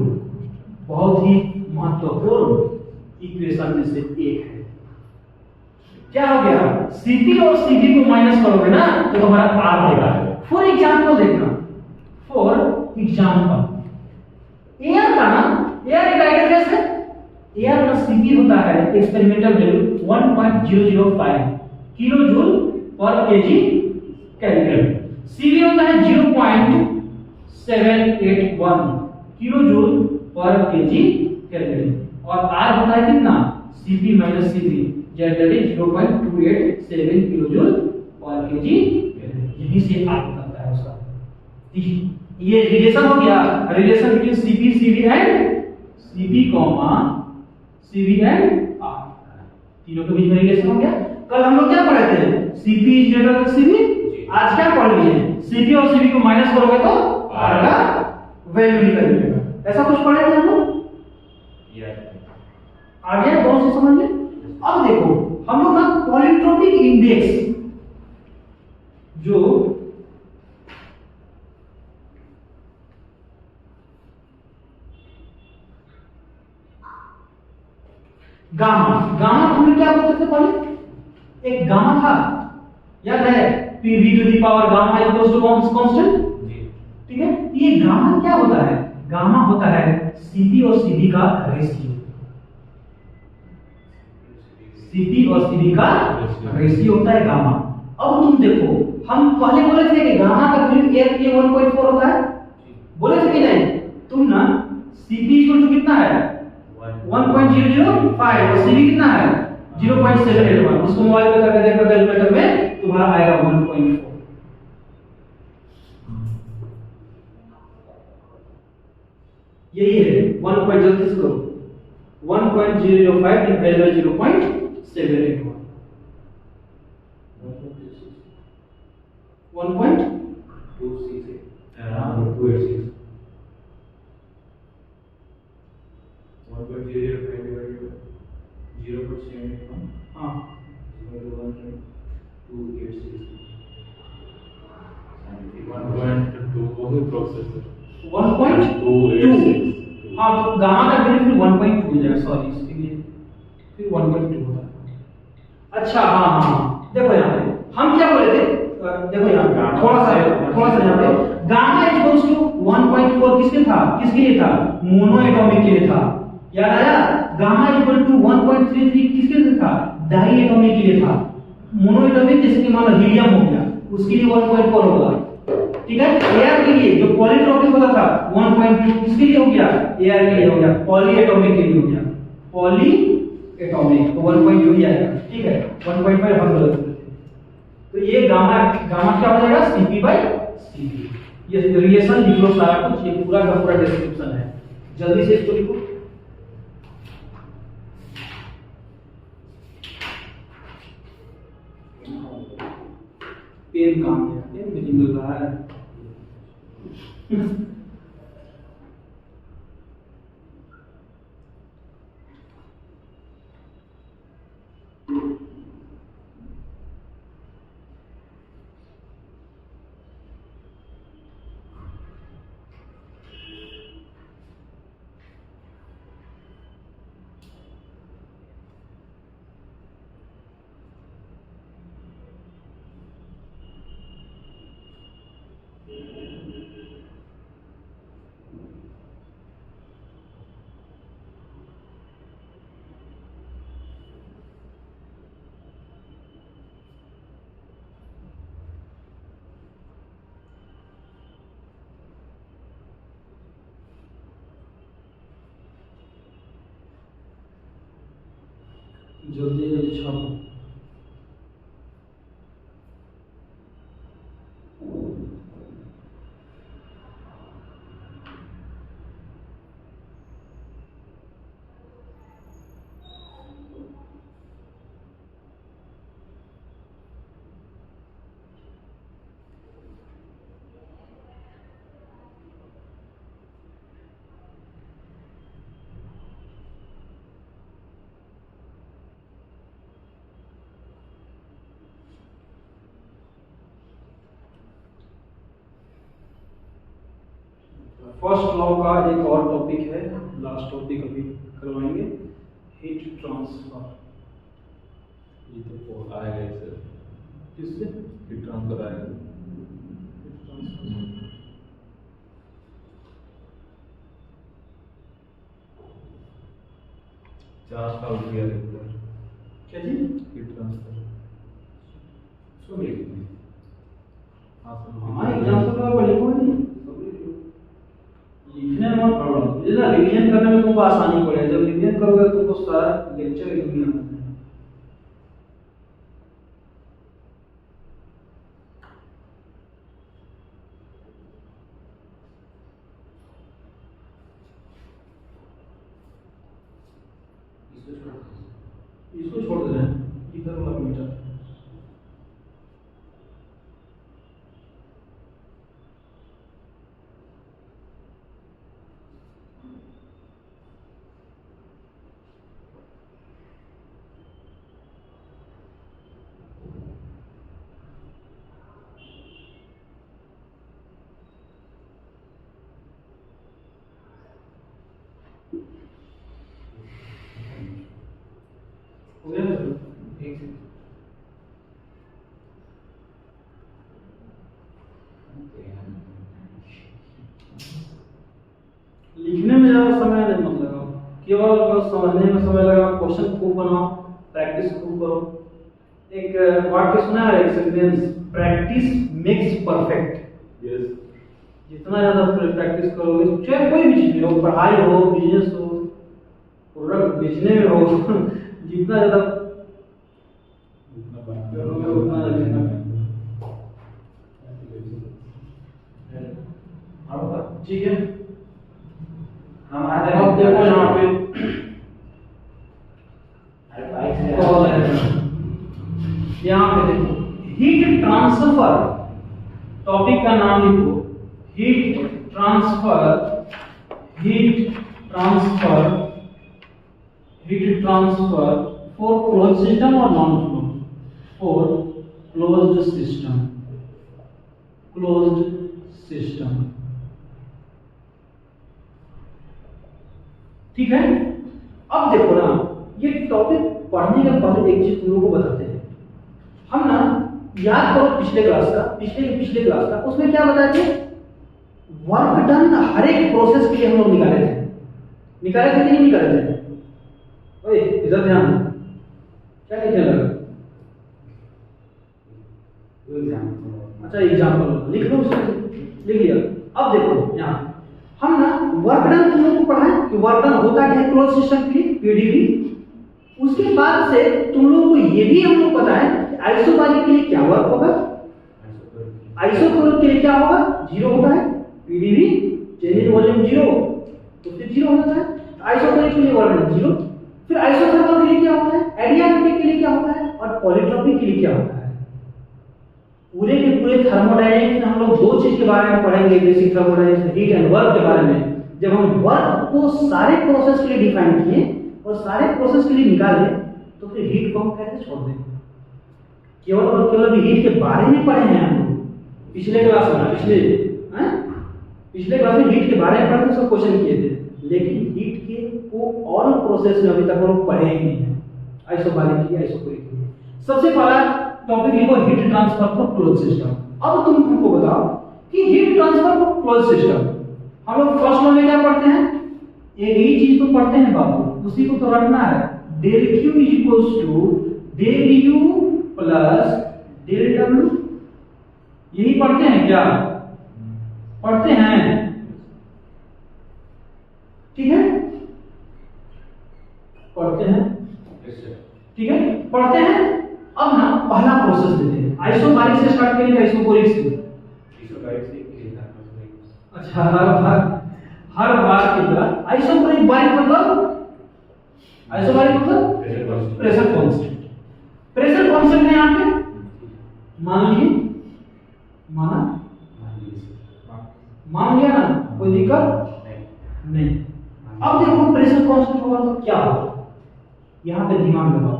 इक्वेशन में से एक है। क्या हो गया, Cp और Cv को माइनस करोगे ना तो तुम्हारा R देगा। फॉर एग्जांपल देखना, एयर का ना, एयर एक आइडियल गैस है, एयर का Cp होता है एक्सपेरिमेंटल वैल्यू 1.005 किलो जूल पर केजी कैलकुलेट। Cv होता है 0.781 किलो जूल पर केजी कैलकुलेट और R होता है कितना, Cp minus Cv generally 0.287 kilo joule पर केजी। यहीं से R निकलता है उसका। ये रिलेशन हो गया, relation between Cp Cv and Cp Cv and R, तीनों के बीच में रिलेशन हो गया। कल हम लोग क्या पढ़े थे, Cp is greater than Cv। आज क्या पढ़ लिए, Cp और Cv को माइनस करोगे तो R का वैल्यू निकल जाएगा। ऐसा कुछ पढ़े थे हम लोग, आ गया दोनों से समझ में। अब देखो हम लोग ना पॉलीट्रोपिक इंडेक्स जो गामा हमने क्या बोलते थे पहले, एक गामा था याद है, pv to the power gamma equals to constant. ठीक है, ये गामा क्या होता है, गामा होता है Cp और Cv का रेशियो। Cp और Cv का रेशियो होता है गामा। अब तुम देखो, हम पहले बोले थे कि गामा का वैल्यू एयर के 1.4 होता है, बोले थे कि नहीं। तुम ना Cp इक्वल टू कितना है 1.005 और Cv कितना है 0.781, उसको मोबाइल पे करके देखो कैलकुलेटर में, तुम्हारा आएगा 1.4। यही है 1 पॉइंट, जल्दी से करो, 1.005 डिवाइडेड बाय 0.781 हाँ 1.2 हाँ, तो गामा का वैल्यू फिर 1.2 हो जाएगा, सॉरी इसलिए फिर 1.2 होता है। अच्छा हाँ हाँ, देखो यहाँ पे हम क्या बोले थे, देखो यहाँ पे थोड़ा सा यहाँ पे गामा इक्वल्स टू 1.4 किसके लिए था, मोनो एटॉमिक के लिए था। याद आया, गामा इक्वल टू 1.33 किसके लिए था, डाई एटॉमिक के लिए था। मोनो एटॉमिक जैसे कि मान लो हीलियम हो गया, उसके लिए 1.4 होगा। ठीक है, एयर के लिए जो पॉलीट्रोपिक होता था 1.2 किसके लिए हो गया, एयर के लिए हो गया, पॉली एटॉमिक के लिए हो गया, पॉली एटॉमिक तो 1.2 ही आएगा। ठीक है, 1.5 हम गलत थे, तो ये गामा क्या हो जाएगा Cp/Cv। ये रिलेशन लिख लो सारा कुछ, ये पूरा का पूरा डिस्क्रिप्शन है, जल्दी से इसको लिखो। पेन कहाँ गया, पेन मुझे मिल रहा है जल्दी जल्दी छापो। फर्स्ट लॉ का एक और टॉपिक है, लास्ट टॉपिक अभी करवाएंगे, हीट ट्रांसफर। ये तो आएगा इससे, किससे? हीट ट्रांसफर आएगा। चार्ज का उठ गया रेगुलर क्या जी? Heat transfer. सो लिखो। हाँ हाँ एग्जाम्पल का लिखो नहीं, लिखने में मत प्रॉब्लम, ये ना रिवीजन करने में तुमको आसानी पड़ेगी। जब रिवीजन करोगे तो तुमको सारा लेक्चर एक ही आता है। इसको छोड़ देना है, इधर वाला मीटर। हो गया ना? एक लिखने में ज़्यादा समय नहीं मत लगाओ, केवल बस समझने में समय लगाओ। क्वेश्चन खूब बनाओ, प्रैक्टिस खूब करो। एक वाक्य सुना है, एक sentence, practice makes perfect. Yes जितना ज़्यादा प्रैक्टिस करोगे, चाहे कोई भी चीज़ में हो, पढ़ाई हो, बिजनेस हो, प्रोडक्ट बेचने में हो, जितना ज़्यादा उतना बात करोगे उतना ज़्यादा। ठीक है, हम आ जाए। अब देखो यहाँ पे कॉल है, यहाँ पे देखो हीट ट्रांसफर, टॉपिक का नाम लिखो, heat transfer, heat transfer, heat transfer for closed system और non closed, for closed system, closed system. ठीक है, अब देखो ना, ये टॉपिक पढ़ने के पहले एक चीज तुम लोगों को बताते हैं। हम ना याद करो पिछले क्लास का, पिछले क्लास का, उसमें क्या बताए थे? वर्क डन हर एक प्रोसेस के लिए हम लोग निकाले थे कि नहीं निकाले थे? ओए इधर ध्यान, क्या लिखने लगा? अच्छा एग्जाम्पल लिख लो, लिख लिया। अब देखो यहाँ हम ना वर्क डन तुम लोग को पढ़ाएं कि वर्क डन होता क्या है क्लोज सिस्टम के लिए, पीडीवी। उसके बाद से तुम लोग को ये भी हम लोग बताएं कि आइसोबारिक के लिए क्या वर्क होगा, आइसोक्रोनिक के लिए क्या होगा, जीरो होता है, PDV change in volume zero, तो फिर जीरो होता है। आइसोक्रोनिक के लिए वर्क डन जीरो। फिर आइसोथर्मल के लिए क्या होता है, एडियाबैटिक के लिए क्या होता है, और पॉलीट्रॉपिक के लिए क्या होता है। पूरे के पूरे थर्मोडायनेमिक्स में हम लोग दो चीज के बारे में पढ़ेंगे, basic thermodynamics, heat and work के बारे में। जब हम वर्क को सारे प्रोसेस के लिए डिफाइन किए और सारे प्रोसेस के लिए निकाले, तो फिर हीट को हम कैसे छोड़ दें? केवल और केवल हीट के बारे में पढ़े हैं हम लोग पिछले क्लास में, पिछले क्लास में हीट के बारे में पढ़े, सब क्वेश्चन किए थे, लेकिन हीट के को और प्रोसेस में अभी तक हम लोग पढ़े ही नहीं है, आइसोबारिक की, आइसोकोरिक की। सबसे पहला टॉपिक लिखो heat transfer for close system. अब तुम हमको बताओ कि heat transfer for close system हम लोग फर्स्ट लॉ में क्या पढ़ते हैं? एक ही चीज को पढ़ते हैं बाबू, उसी को तो रखना है। Del Q is equals to del U plus del W, यही पढ़ते हैं क्या? पढ़ते हैं, ठीक है, पढ़ते हैं, ठीक है, पढ़ते हैं। अब ना पहला प्रोसेस लेते हैं, आइसोबारिक से स्टार्ट करेंगे, आइसोकोरिक से। अच्छा, हर बार की तरह आइसोकोरिक बारिक मतलब, आइसोबारिक मतलब प्रेशर कांस्टेंट। प्रेशर कांस्टेंट है यहाँ पे, मान लीजिए, मान लिया ना, कोई दिक्कत नहीं। अब देखो प्रेशर कांस्टेंट होगा तो क्या होगा, यहाँ पे दिमाग लगाओ,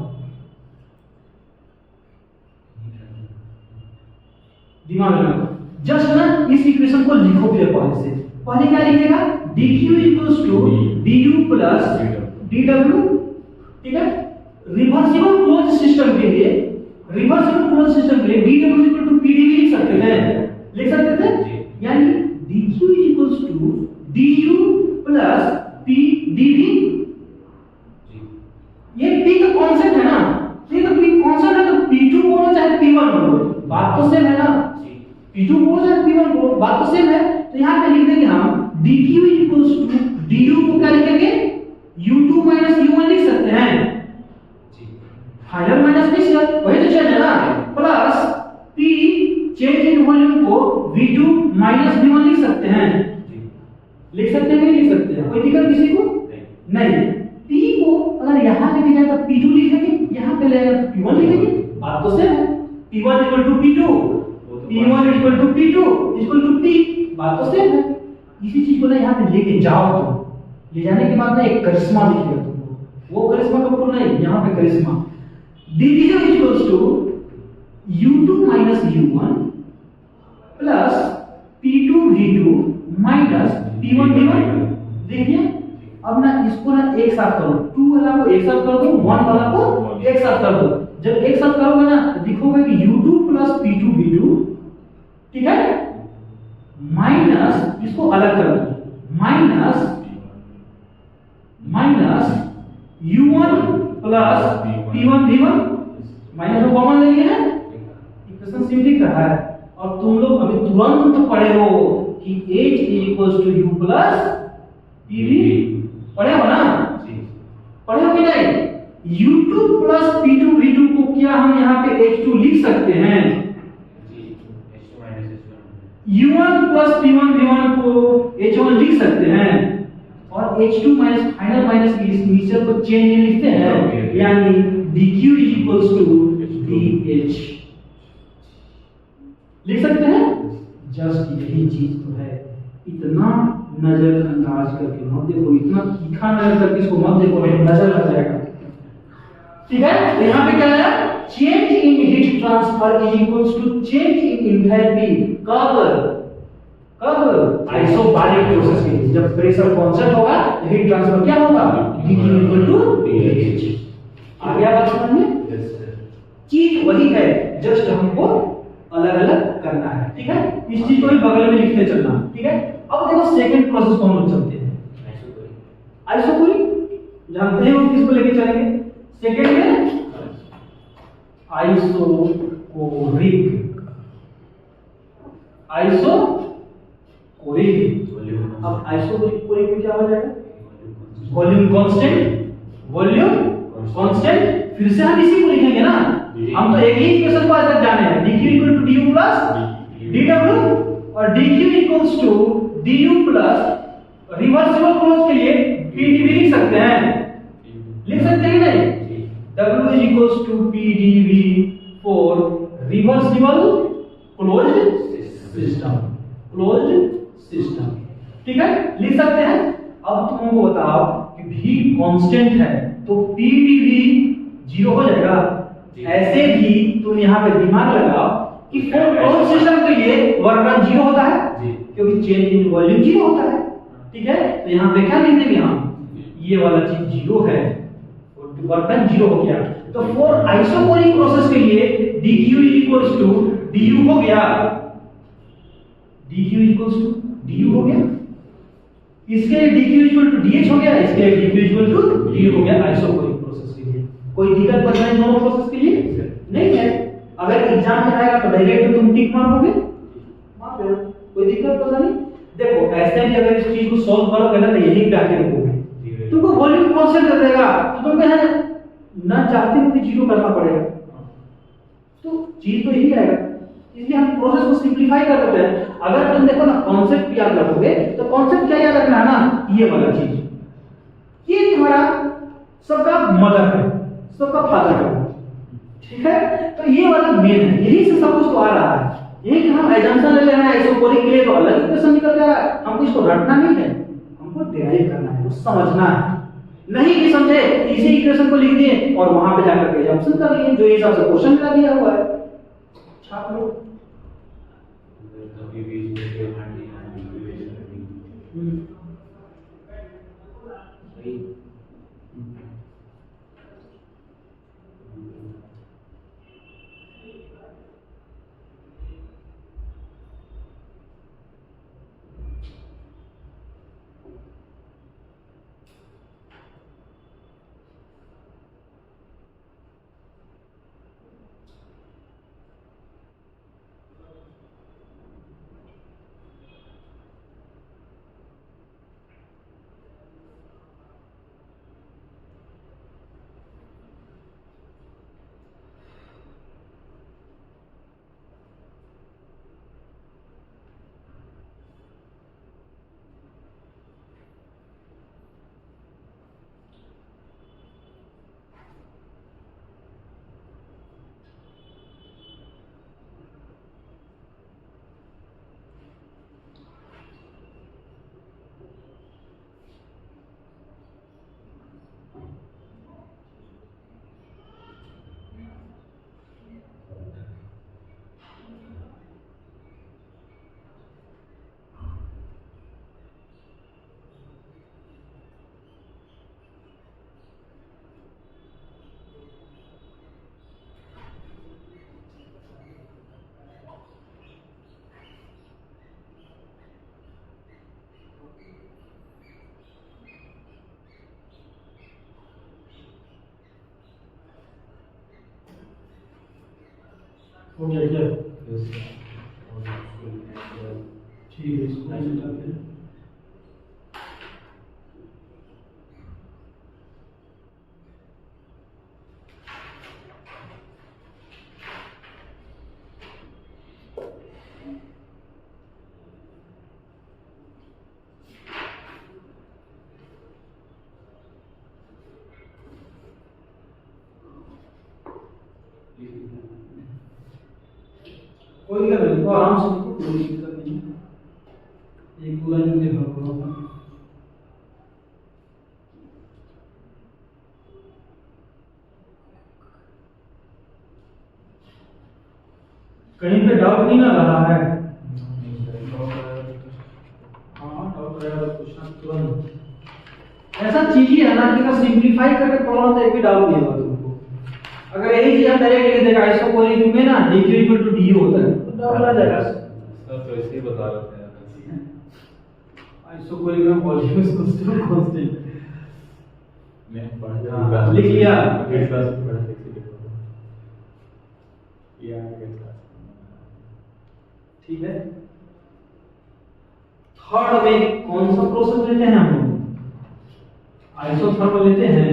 दिमाग लगाओ। जस्ट ना इस इक्वेशन को लिखो फिर पहले से, पहले क्या लिखेगा, dq equals to du plus dw, ठीक है। रिवर्सिबल क्लोज सिस्टम के लिए dw इक्वल टू pdv लिख सकते थे, यानी dq equals to du plus pdv। ये p का कांसेप्ट है ना, ये तो p कांसेप्ट है, तो p2 बोलो चाहे p1 बोलो, बात तो सेम है ना। p2 बोलो चाहे p1 बोलो, बात तो सेम है। तो यहाँ पे लिख देंगे हम dq इक्वल्स टू du को क्या लिखेंगे, u2 माइनस u1 लिख सकते हैं, फाइनल माइनस इनिशियल वही तो चेंज है ना, plus p change in volume को v2 माइनस v1 लिख सकते हैं, लिख सकते हैं, नहीं लिख सकते हैं, कोई दिक्कत किसी को नहीं। p को अगर यहाँ लेके जाए तो p2 लिखेंगे, यहाँ पे ले तो p1 लिखेंगे, बात तो सेम है। p1 equal to p2, p1 equal to p2 equal to p, बात तो सेम है। इसी चीज को ना यहाँ पे लेके जाओ, तो ले जाने के बाद ना एक करिश्मा लिखेगा तुमको, वो करिश्मा कपूर नहीं, यहाँ पे Karishma dq equals to u2 minus u1 plus p2 v2 minus p1 v1। देखिए अब ना इसको ना एक साथ करो, 2 वाला को एक साथ कर दो, 1 वाला को एक साथ कर दो। जब एक साथ करोगे ना तो दिखोगे कि u2 प्लस p2 v2, ठीक है, माइनस इसको अलग कर दो, minus u1 plus p1 v1, minus को कॉमन ले लिया है, इक्वेशन सेम दिख रहा है। और तुम लोग अभी तुरंत पढ़े हो कि h equals to u plus pv, पढ़े हो ना, पढ़े हो कि नहीं। u2 प्लस p2 v2 को क्या हम यहाँ पे h2 लिख सकते हैं, u1 प्लस p1 v1 को h1 लिख सकते हैं, और h2 माइनस फाइनल माइनस की इनिशियल को चेंज लिखते हैं, यानी dq इक्वल्स टू dh लिख सकते हैं। जस्ट यही चीज तो है, इतना नजरअंदाज करके मत देखो, इतना तीखा नजर करके इसको मत देखो, नजर लग जाएगा, ठीक है। तो यहाँ पे क्या है, change in heat transfer is equals to change in enthalpy, कब आइसोबारिक प्रोसेस के लिए, जब प्रेशर कांस्टेंट होगा तो हीट ट्रांसफर क्या होगा, dq इक्वल टू dh। आ गया बात समझ में, चीज वही है, जस्ट हमको अलग अलग करना है, ठीक है। इस चीज को भी बगल में लिखते चलना, ठीक है। अब देखो सेकंड प्रोसेस को हम लोग चलते हैं, आइसोकोरिक जानते हैं हम किसको लेके चलेंगे, सेकंड में आइसोकोरिक। अब आइसोकोरिक में क्या हो जाएगा, वॉल्यूम कांस्टेंट, फिर से हम इसी को लिखेंगे ना, हम तो एक ही इक्वेशन को आज तक जाने हैं, dq equal to du plus dw, और dq equals to du plus reversible close के लिए pdv लिख सकते हैं, लिख सकते हैं नहीं, w equals to pdv for reversible system, ठीक है, लिख सकते हैं। अब तुमको बताओ कि v कांस्टेंट है तो pdv 0 हो जाएगा। ऐसे भी तुम यहाँ पे दिमाग लगाओ कि क्लोज सिस्टम के लिए वर्क डन 0 होता है, क्योंकि चेंज इन वॉल्यूम 0 होता है, ठीक है। तो यहाँ पे क्या लिख देंगे हम, ये वाला चीज 0 है, वर्क डन 0 हो गया। तो फॉर आइसोकोरिक प्रोसेस के लिए dq इक्वल्स टू du हो गया, dq इक्वल्स टू du हो गया, इसके लिए dq इक्वल टू dh हो गया, इसके लिए dq इक्वल टू du हो गया आइसोकोरिक प्रोसेस के लिए। कोई दिक्कत परेशानी दोनों प्रोसेस के लिए नहीं है। अगर एग्जाम में आएगा तो डायरेक्ट तुम टिक मारोगे, मार देना, कोई दिक्कत परेशानी। देखो ऐसे भी अगर इस चीज को सॉल्व करोगे ना तो यही पे आके रुकोगे, तुमको वॉल्यूम कांस्टेंट कर देगा, तो तुम क्या है ना चाहते हुए भी 0 करना पड़ेगा, तो चीज तो यही आएगा। इसलिए हम प्रोसेस को सिंपलीफाई कर देते हैं। अगर तुम देखो ना कॉन्सेप्ट याद रखोगे तो कॉन्सेप्ट क्या याद रखना है ना, ये वाला चीज, ये तुम्हारा सबका मदर है, सबका फादर है, ठीक है। तो ये वाला मेन है, यही से सब कुछ तो आ रहा है। यही कि हम एजम्पशन ले रहे हैं आइसोकोरिक के लिए तो अलग इक्वेशन निकल जा रहा है, हमको इसको रटना नहीं है, हमको डिराइव करना है, समझना है। नहीं भी समझे इसी इक्वेशन को लिख दिए और वहां पे जाकर के एजम्पशन कर लिए जो हिसाब से क्वेश्चन में दिया हुआ है, छाप लो। सही। हो गया क्या? Yes, sir. और उसको ठीक है, इसको ऐसे करते हैं। कोई दिक्कत नहीं, तो आराम से लिखो, कोई दिक्कत नहीं है। एक दो लाइन में देखा करो अपना। कहीं पे डाउट नहीं लग रहा है? हाँ, डाउट रहेगा तो पूछना तुरंत। ऐसा चीज ही है ना कि अगर सिंपलीफाई करके पढ़ो तो एक भी डाउट नहीं होगा तुमको। अगर यही चीज हम डायरेक्ट लिख देगा आइसोकोरिक में ना dq इक्वल टू du होता है तो डाउट लग जाएगा। सर तो ऐसे ही बता रहे थे यार। आइसोकोरिक में वॉल्यूम इज कांस्टेंट। मैं पढ़ हाँ, लिख लिया। अगली क्लास में पढ़ा था इसीलिए बोल रहा हूँ। ये आगे क्लास ठीक है। थर्ड में कौन सा प्रोसेस लेते हैं हम लोग? आइसोथर्मल लेते हैं।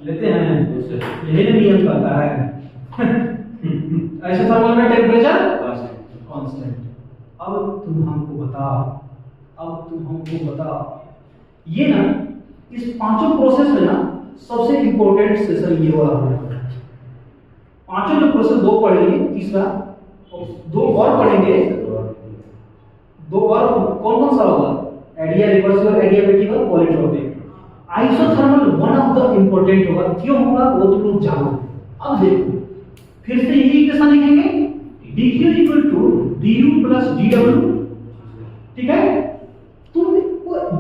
यही ना नियम कहता है। आइसोथर्मल में टेम्परेचर कांस्टेंट। अब तुम हमको बताओ ये ना इस पांचों प्रोसेस में ना सबसे इंपॉर्टेंट सेशन ये वाला है। पांचों जो प्रोसेस दो पढ़ लिए, तीसरा दो और पढ़ेंगे। दो और कौन कौन सा होगा? एडिया reversible, adiabatic, polytropic. Isothermal one of the important होगा। क्यों होगा वो तुम लोग जानो। अब देखो फिर से यही इक्वेशन लिखेंगे dq equal to du plus dw। ठीक है। तुम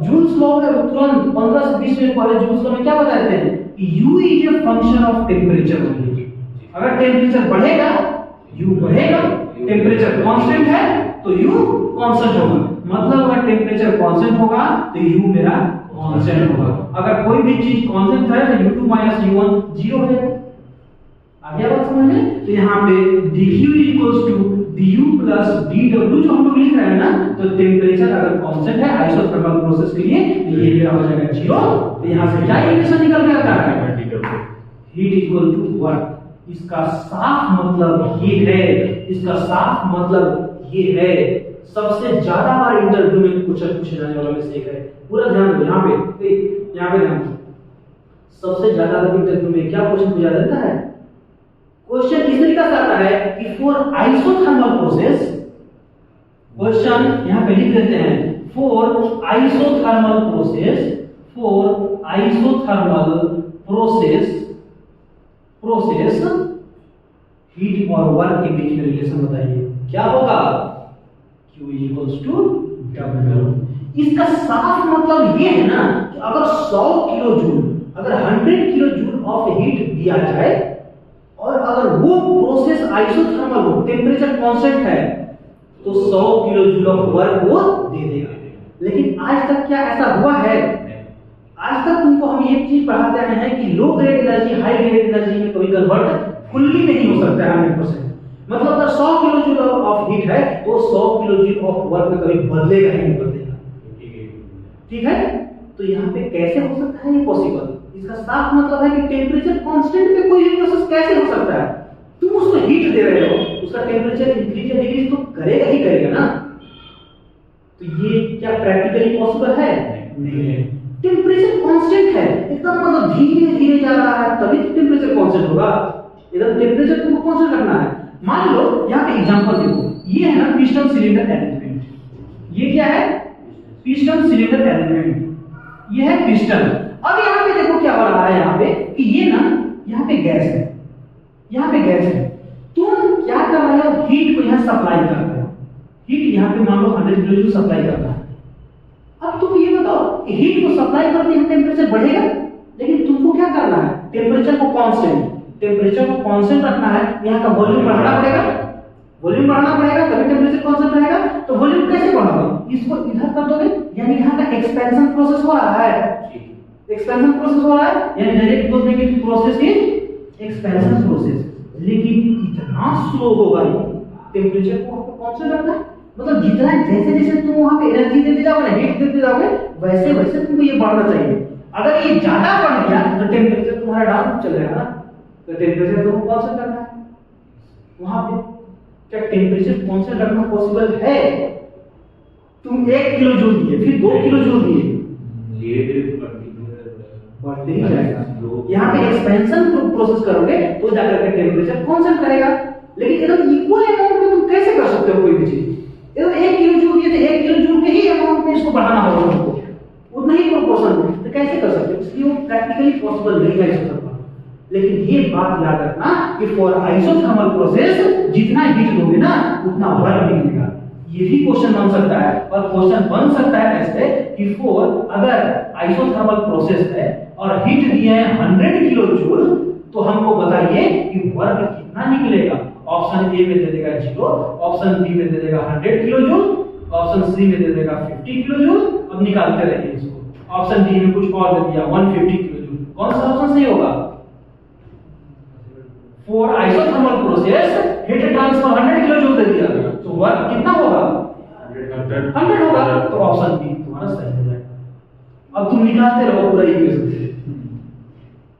जूल्स लॉ में तुरंत 15 से 20 मिनट पहले जूल्स लॉ में क्या बताते हैं कि u is a function of temperature only. अगर टेम्परेचर बढ़ेगा u बढ़ेगा, टेम्परेचर कांस्टेंट है तो u कांस्टेंट होगा। मतलब अगर टेम्परेचर कांस्टेंट होगा तो u मेरा कांस्टेंट होगा। अगर कोई भी चीज कांस्टेंट है तो u2 माइनस u1 जीरो हो जाएगा। आ गया बात समझ में? तो यहाँ पे dq equals to du plus dw जो हम लोग लिख रहे हैं ना, तो टेम्परेचर अगर कांस्टेंट है आइसोथर्मल प्रोसेस के लिए तो ये मेरा हो जाएगा जीरो। तो यहाँ से क्या इक्वेशन निकल के आता है? Heat equal to work. इसका साफ मतलब ये है, इसका साफ मतलब ये है। सबसे ज्यादा बार इंटरव्यू में पूछे जाने वाला में से एक है। पूरा ध्यान दो यहाँ पे ध्यान दो। सबसे ज्यादा इंटरव्यू में क्या क्वेश्चन पूछा जाता है? क्वेश्चन इस तरीके से आता है कि फॉर आइसोथर्मल प्रोसेस, क्वेश्चन यहां पे लिख देते हैं फॉर आइसोथर्मल प्रोसेस हीट और वर्क के बीच में रिलेशन बताइए। क्या होगा? Q equals to W। इसका साफ मतलब ये है ना कि अगर 100 किलो जूल, अगर 100 किलो जूल ऑफ हीट दिया जाए और अगर वो प्रोसेस आइसोथर्मल हो, टेम्परेचर कांस्टेंट है, तो 100 किलो जूल ऑफ वर्क वो दे देगा। लेकिन आज तक क्या ऐसा हुआ है? आज तक तुमको हम एक चीज पढ़ाते आए हैं कि low grade energy high grade energy में कभी कन्वर्ट फुल्ली नहीं हो सकता है 100%। मतलब अगर 100 किलो जूल ऑफ हीट है तो 100 किलो जूल ऑफ वर्क में कभी बदलेगा ही नहीं बदलेगा। ठीक है, तो यहाँ पे कैसे हो सकता है ये पॉसिबल? इसका साफ मतलब है कि टेम्परेचर कांस्टेंट पे कोई भी प्रोसेस कैसे हो सकता है? तुम उसको हीट दे रहे हो, उसका टेम्परेचर इंक्रीज या डिक्रीज तो करेगा ही करेगा ना। तो ये क्या प्रैक्टिकली पॉसिबल है? नहीं है। टेम्परेचर कांस्टेंट है, एकदम मतलब धीरे धीरे जा रहा है, तभी तो टेम्परेचर कांस्टेंट होगा। इधर टेम्परेचर तुमको कांस्टेंट रखना है। मान लो यहाँ पे एग्जांपल देखो, ये है ना पिस्टन सिलेंडर अरेंजमेंट। ये क्या है? Piston cylinder arrangement. ये है पिस्टन। अब यहाँ पे देखो क्या हो रहा है, यहाँ पे कि ये ना यहाँ पे गैस है, यहाँ पे गैस है। तुम क्या कर रहे हो? हीट को यहाँ सप्लाई कर रहे हो। हीट यहाँ पे मान लो 100 किलो जूल सप्लाई करना है। अब तुम ये बताओ कि हीट को सप्लाई करते हैं टेम्परेचर बढ़ेगा, लेकिन तुमको क्या करना है? टेम्परेचर को कांस्टेंट, टेम्परेचर को कांस्टेंट रखना है। यहाँ का वॉल्यूम बढ़ाना पड़ेगा, वॉल्यूम बढ़ाना पड़ेगा, तभी टेम्परेचर कांस्टेंट रहेगा। तो वॉल्यूम कैसे बढ़ाओगे? इसको इधर कर दोगे, यानी यहाँ का एक्सपेंशन प्रोसेस हो रहा है। एक्सपेंशन प्रोसेस हो रहा है, यानी डायरेक्ट बोल देंगे कि प्रोसेस इज एक्सपेंशन प्रोसेस। लेकिन इतना स्लो होगा ये, टेम्परेचर को आपको कांस्टेंट रखना है। मतलब जितना जैसे जैसे तुम वहां पे एनर्जी देते जाओगे ना, हीट देते जाओगे, वैसे वैसे तुमको ये बढ़ना चाहिए। अगर ये ज्यादा बढ़ गया तो टेम्परेचर तुम्हारा डाउन चल जाएगा ना। तो टेम्परेचर तुमको कांस्टेंट रखना है। वहां पे क्या टेम्परेचर कांस्टेंट रखना पॉसिबल है? तुम 1 किलो जूल दिए, फिर 2 किलो जूल दिए, बढ़ते ही जाएगा। यहाँ पे एक्सपेंशन प्रोसेस करोगे तो जाकर के टेम्परेचर कांस्टेंट रहेगा। लेकिन एकदम इक्वल अमाउंट में तुम कैसे कर सकते हो कोई भी चीज? एकदम 1 किलो जूल दिए तो 1 किलो जूल के ही अमाउंट में इसको बढ़ाना होगा तुमको, उतना ही प्रोपोर्शन में। तो कैसे कर सकते हो? इसलिए वो प्रैक्टिकली पॉसिबल नहीं है इसको। लेकिन ये बात याद रखना कि फॉर आइसोथर्मल प्रोसेस जितना हीट दोगे ना उतना वर्क निकलेगा। ये भी क्वेश्चन बन सकता है, और क्वेश्चन बन सकता है ऐसे कि फॉर अगर आइसोथर्मल प्रोसेस है और हीट दिए है 100 किलो जूल, तो हमको बताइए कि वर्क कितना निकलेगा। ऑप्शन ए में दे देगा 0, ऑप्शन बी में दे देगा 100 किलो जूल, ऑप्शन सी में दे देगा 50 किलो जूल। अब निकालते रहिए इसको। ऑप्शन डी में कुछ और दे दिया 150 किलो जूल। कौन सा ऑप्शन सही होगा? For isothermal process heat transfer 100 kilo joule दे दिया, तो वर्क कितना होगा? 100 होगा। तो ऑप्शन बी तुम्हारा सही हो जाएगा। अब तुम निकालते रहो पूरा इक्वेशन।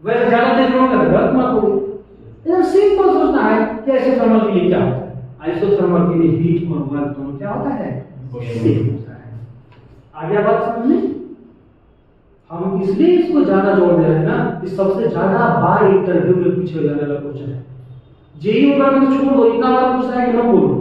वैसे ज्यादा देर में गलत मत करो। एकदम सिंपल सोचना है कि आइसोथर्मल के लिए क्या होता है। आइसोथर्मल के लिए हीट और वर्क दोनों क्या होता है? सेम होता है। आ गया बात समझ में? हम इसलिए इसको ज्यादा जोड़ दे रहे हैं ना कि सबसे ज्यादा बार इंटरव्यू में पूछे जाने वाला क्वेश्चन है। जेईई वगैरह में तो छोड़ दो, इतना बार पूछता है कि मैं बोलूं,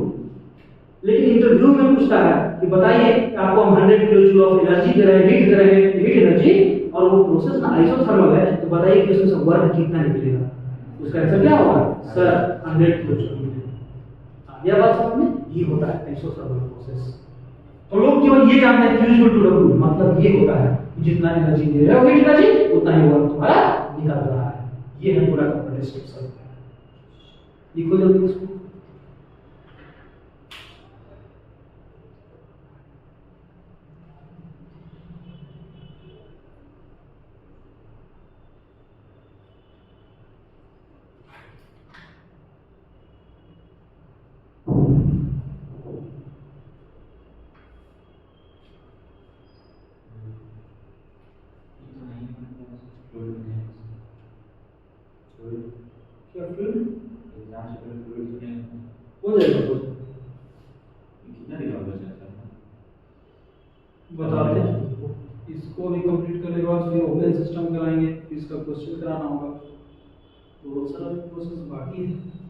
लेकिन इंटरव्यू में पूछता है कि बताइए आपको हम 100 किलो जूल ऑफ एनर्जी दे रहे हैं, हीट दे रहे हैं, हीट एनर्जी, और वो प्रोसेस ना आइसोथर्मल है, तो बताइए कि उसमें से वर्क कितना निकलेगा। उसका आंसर क्या होगा? Sir 100 kilo joule. यह बात समझ में? ये होता है आइसोथर्मल प्रोसेस। तो लोग केवल ये जानते हैं Q = W, मतलब ये होता है जितना एनर्जी दे रहे हो हीट एनर्जी उतना ही वर्क तुम्हारा निकल रहा है। ये है पूरा का डिस्क्रिप्शन। लिखो जल्दी इसको। क्या फ्लूइड हो जाएगा? बताते हैं इसको भी कंप्लीट करने के बाद फिर ओपन सिस्टम कराएंगे, फिर इसका क्वेश्चन कराना होगा। बहुत सारा प्रोसेस बाकी है।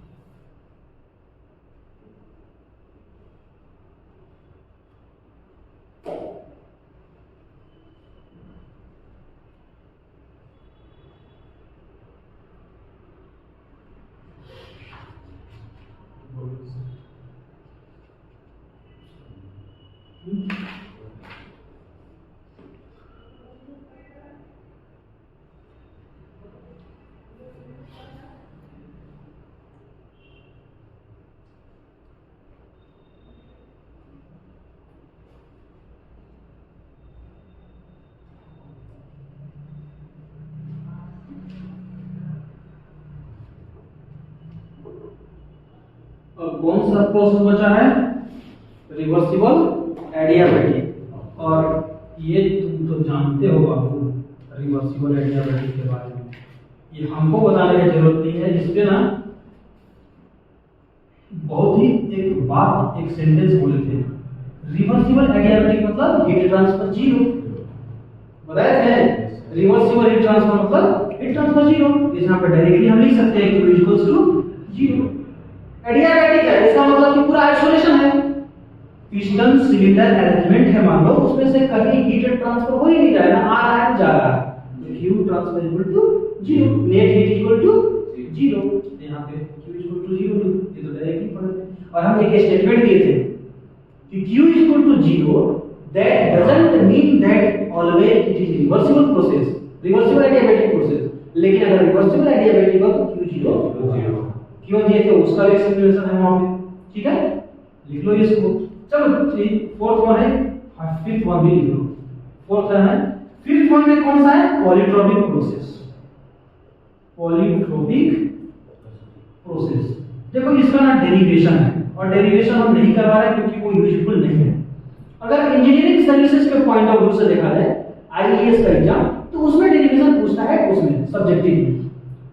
कौन सा प्रोसेस बचा है? Reversible adiabatic. और ये तुम तो जानते हो बाबू रिवर्सिबल एडियाबैटिक के बारे में, ये हमको बताने की जरूरत नहीं है। इस पे ना बहुत ही एक बात, एक सेंटेंस बोले थे, रिवर्सिबल एडियाबैटिक मतलब हीट ट्रांसफर जीरो। बताया थे रिवर्सिबल हीट ट्रांसफर मतलब हीट ट्रांसफर जीरो। यहाँ पे डायरेक्टली हम लिख सकते हैं Q equals to zero. Adiabatic है, इसका मतलब कि पूरा आइसोलेशन है, पिस्टन सिलेंडर अरेंजमेंट है, मान लो उसमें से कहीं हीट ट्रांसफर हो ही नहीं रहा है, ना आ रहा है जा रहा है, तो Q transfer equal to zero, net heat equal to zero. यहाँ पे Q इक्वल टू जीरो, ये तो डायरेक्टली पढ़ रहे हैं। और हम एक स्टेटमेंट दिए थे कि Q equal to zero, that doesn't mean that always it is reversible process, reversible adiabatic process। लेकिन अगर रिवर्सिबल एडियाबैटिक हो तो Q जीरो क्यों दिए थे उसका भी एक्सप्लेनेशन है वहां पे, ठीक है, लिख लो इसको। चलो फोर्थ वन है, फिफ्थ वन भी लिख लो। फोर्थ है, फिफ्थ वन में कौन सा है? Polytropic process. पॉलीट्रोपिक प्रोसेस, देखो इसका ना डेरिवेशन है, और डेरिवेशन हम नहीं करवा रहे क्योंकि वो यूजफुल नहीं है। अगर इंजीनियरिंग सर्विसेज के पॉइंट ऑफ व्यू से देखा जाए आईएएस का एग्जाम, तो उसमें डेरिवेशन पूछता है, उसमें सब्जेक्टिव में।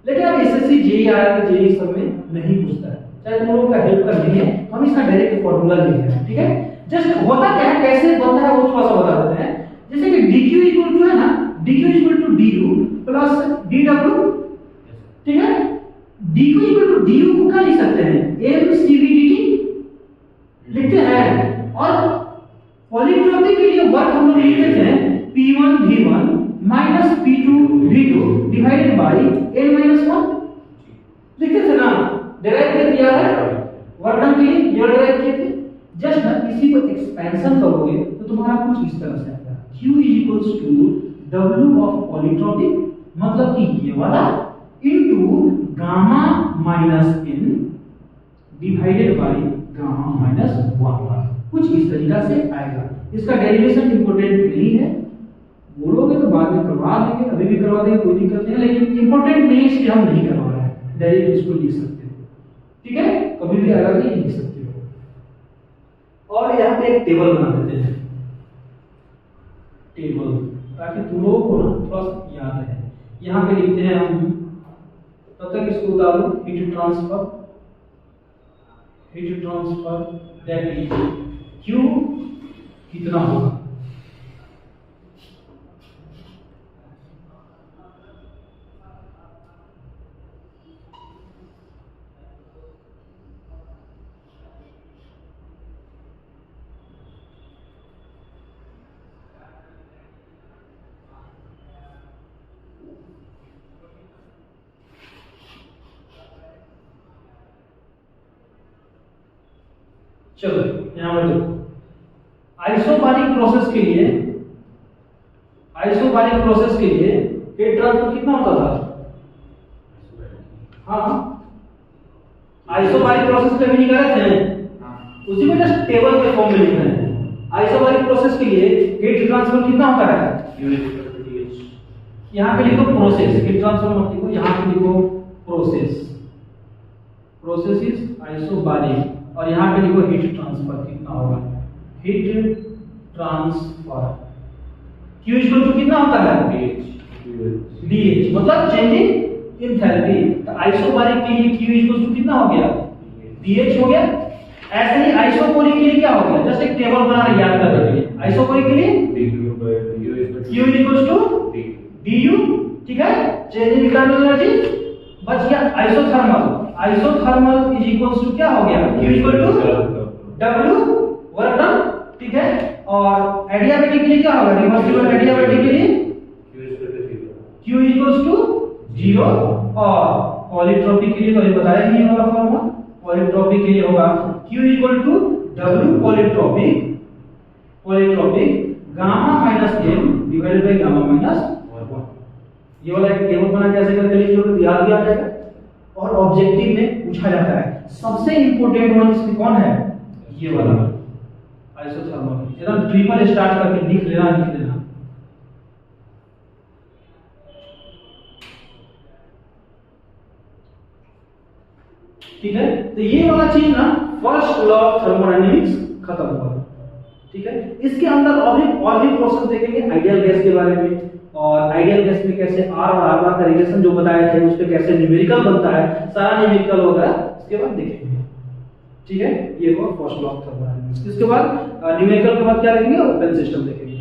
लेकिन अब एसएससी जेईई जेईई सब में नहीं पूछता है, चाहे तुम लोगों का हेल्प कर देंगे, हम इसका डायरेक्ट फार्मूला लिख रहे हैं, ठीक है। जस्ट होता क्या है, कैसे बनता है वो थोड़ा सा बता देते हैं। जैसे कि dq इक्वल टू है ना, dq equal to du plus dw, ठीक है। dq इक्वल टू du को क्या लिख सकते हैं? mcvdt लिखते हैं। और पॉलीट्रोपिक के लिए वर्क हम लोग लिखते थे p1 v1 minus p2 v2 divided by n minus 1 लिखते थे ना, डिराइव किया दिया है वर्क डन के लिए, ये डिराइव किए थे। जस्ट ना इसी को एक्सपेंशन करोगे तो तुम्हारा कुछ इस तरह से आएगा, q equals to w of polytropic, मतलब कि ये वाला into gamma minus n divided by gamma minus 1, कुछ इस तरीका से आएगा। इसका डेरिवेशन इंपॉर्टेंट नहीं है, बोलोगे तो बाद में करवा देंगे, अभी भी करवा देंगे, कोई दिक्कत नहीं है, लेकिन इंपॉर्टेंट नहीं है इसलिए हम नहीं करवा रहे हैं, डायरेक्ट इसको लिख सकते हो, ठीक है, कभी भी आएगा तो ये लिख सकते हो। और यहाँ पे एक टेबल बना देते हैं, टेबल, ताकि तुम लोगों को ना थोड़ा सा याद रहे। यहाँ पे लिखते हैं हम, तब तक इसको उतारो, heat transfer that is Q कितना होगा? चलो यहां पर देखो, आइसोबारिक प्रोसेस के लिए हीट ट्रांसफर कितना होता था? हाँ, आइसोबारिक प्रोसेस कभी निकाले थे, उसी को जस्ट टेबल के फॉर्म में लिख रहे हैं। आइसोबारिक प्रोसेस के लिए हीट ट्रांसफर कितना होता है? यहाँ पे लिखो प्रोसेस, हीट ट्रांसफर मत लिखो, यहाँ पे लिखो प्रोसेस इज आइसोबारिक, और यहाँ पे लिखो हीट ट्रांसफर कितना होगा? Heat transfer Q equal to कितना होता है? dH, मतलब चेंजिंग एंथैल्पी। तो आइसोबारिक के लिए Q इक्वल टू कितना हो गया? dH हो गया। ऐसे ही आइसोकोरिक के लिए क्या हो गया? जस्ट एक टेबल बना के याद करने के लिए, आइसोकोरिक के लिए Q इक्वल टू du, ठीक है, चेंजिंग इंटरनल एनर्जी। बच गया आइसोथर्मल इज इक्वल्स टू क्या हो गया? Q equal to W work done, ठीक है। और एडियाबैटिक के लिए क्या होगा? रिवर्सिबल एडियाबैटिक के लिए Q इक्वल्स टू 0, और पॉलीट्रोपिक के लिए तो ये बताया ही वाला फॉर्मूला, पॉलीट्रोपिक के लिए होगा Q equal to W polytropic gamma minus m divided by gamma minus 1। ये वाला एक टेबल बना कैसे करके लिख लो तो याद भी आ जाएगा। और ऑब्जेक्टिव में पूछा जाता है, सबसे इंपॉर्टेंट वन इसमें कौन है? ये वाला आइसोथर्मल। एकदम ट्रिपल स्टार्ट करके लिख लेना। ठीक है, तो ये वाला चीज ना फर्स्ट लॉ ऑफ थर्मोडायनेमिक्स खत्म हुआ। ठीक है, इसके अंदर और भी प्रोसेस देखेंगे आइडियल गैस के बारे में, और आइडियल गैस में कैसे आर और आर बार का रिलेशन जो बताए थे उस पे कैसे न्यूमेरिकल बनता है, सारा न्यूमेरिकल होगा इसके बाद देखेंगे। ठीक है, ये हुआ फर्स्ट लॉ ऑफ थर्मोडायनेमिक्स। इसके बाद न्यूमेरिकल के बाद क्या देखेंगे, ओपन सिस्टम देखेंगे।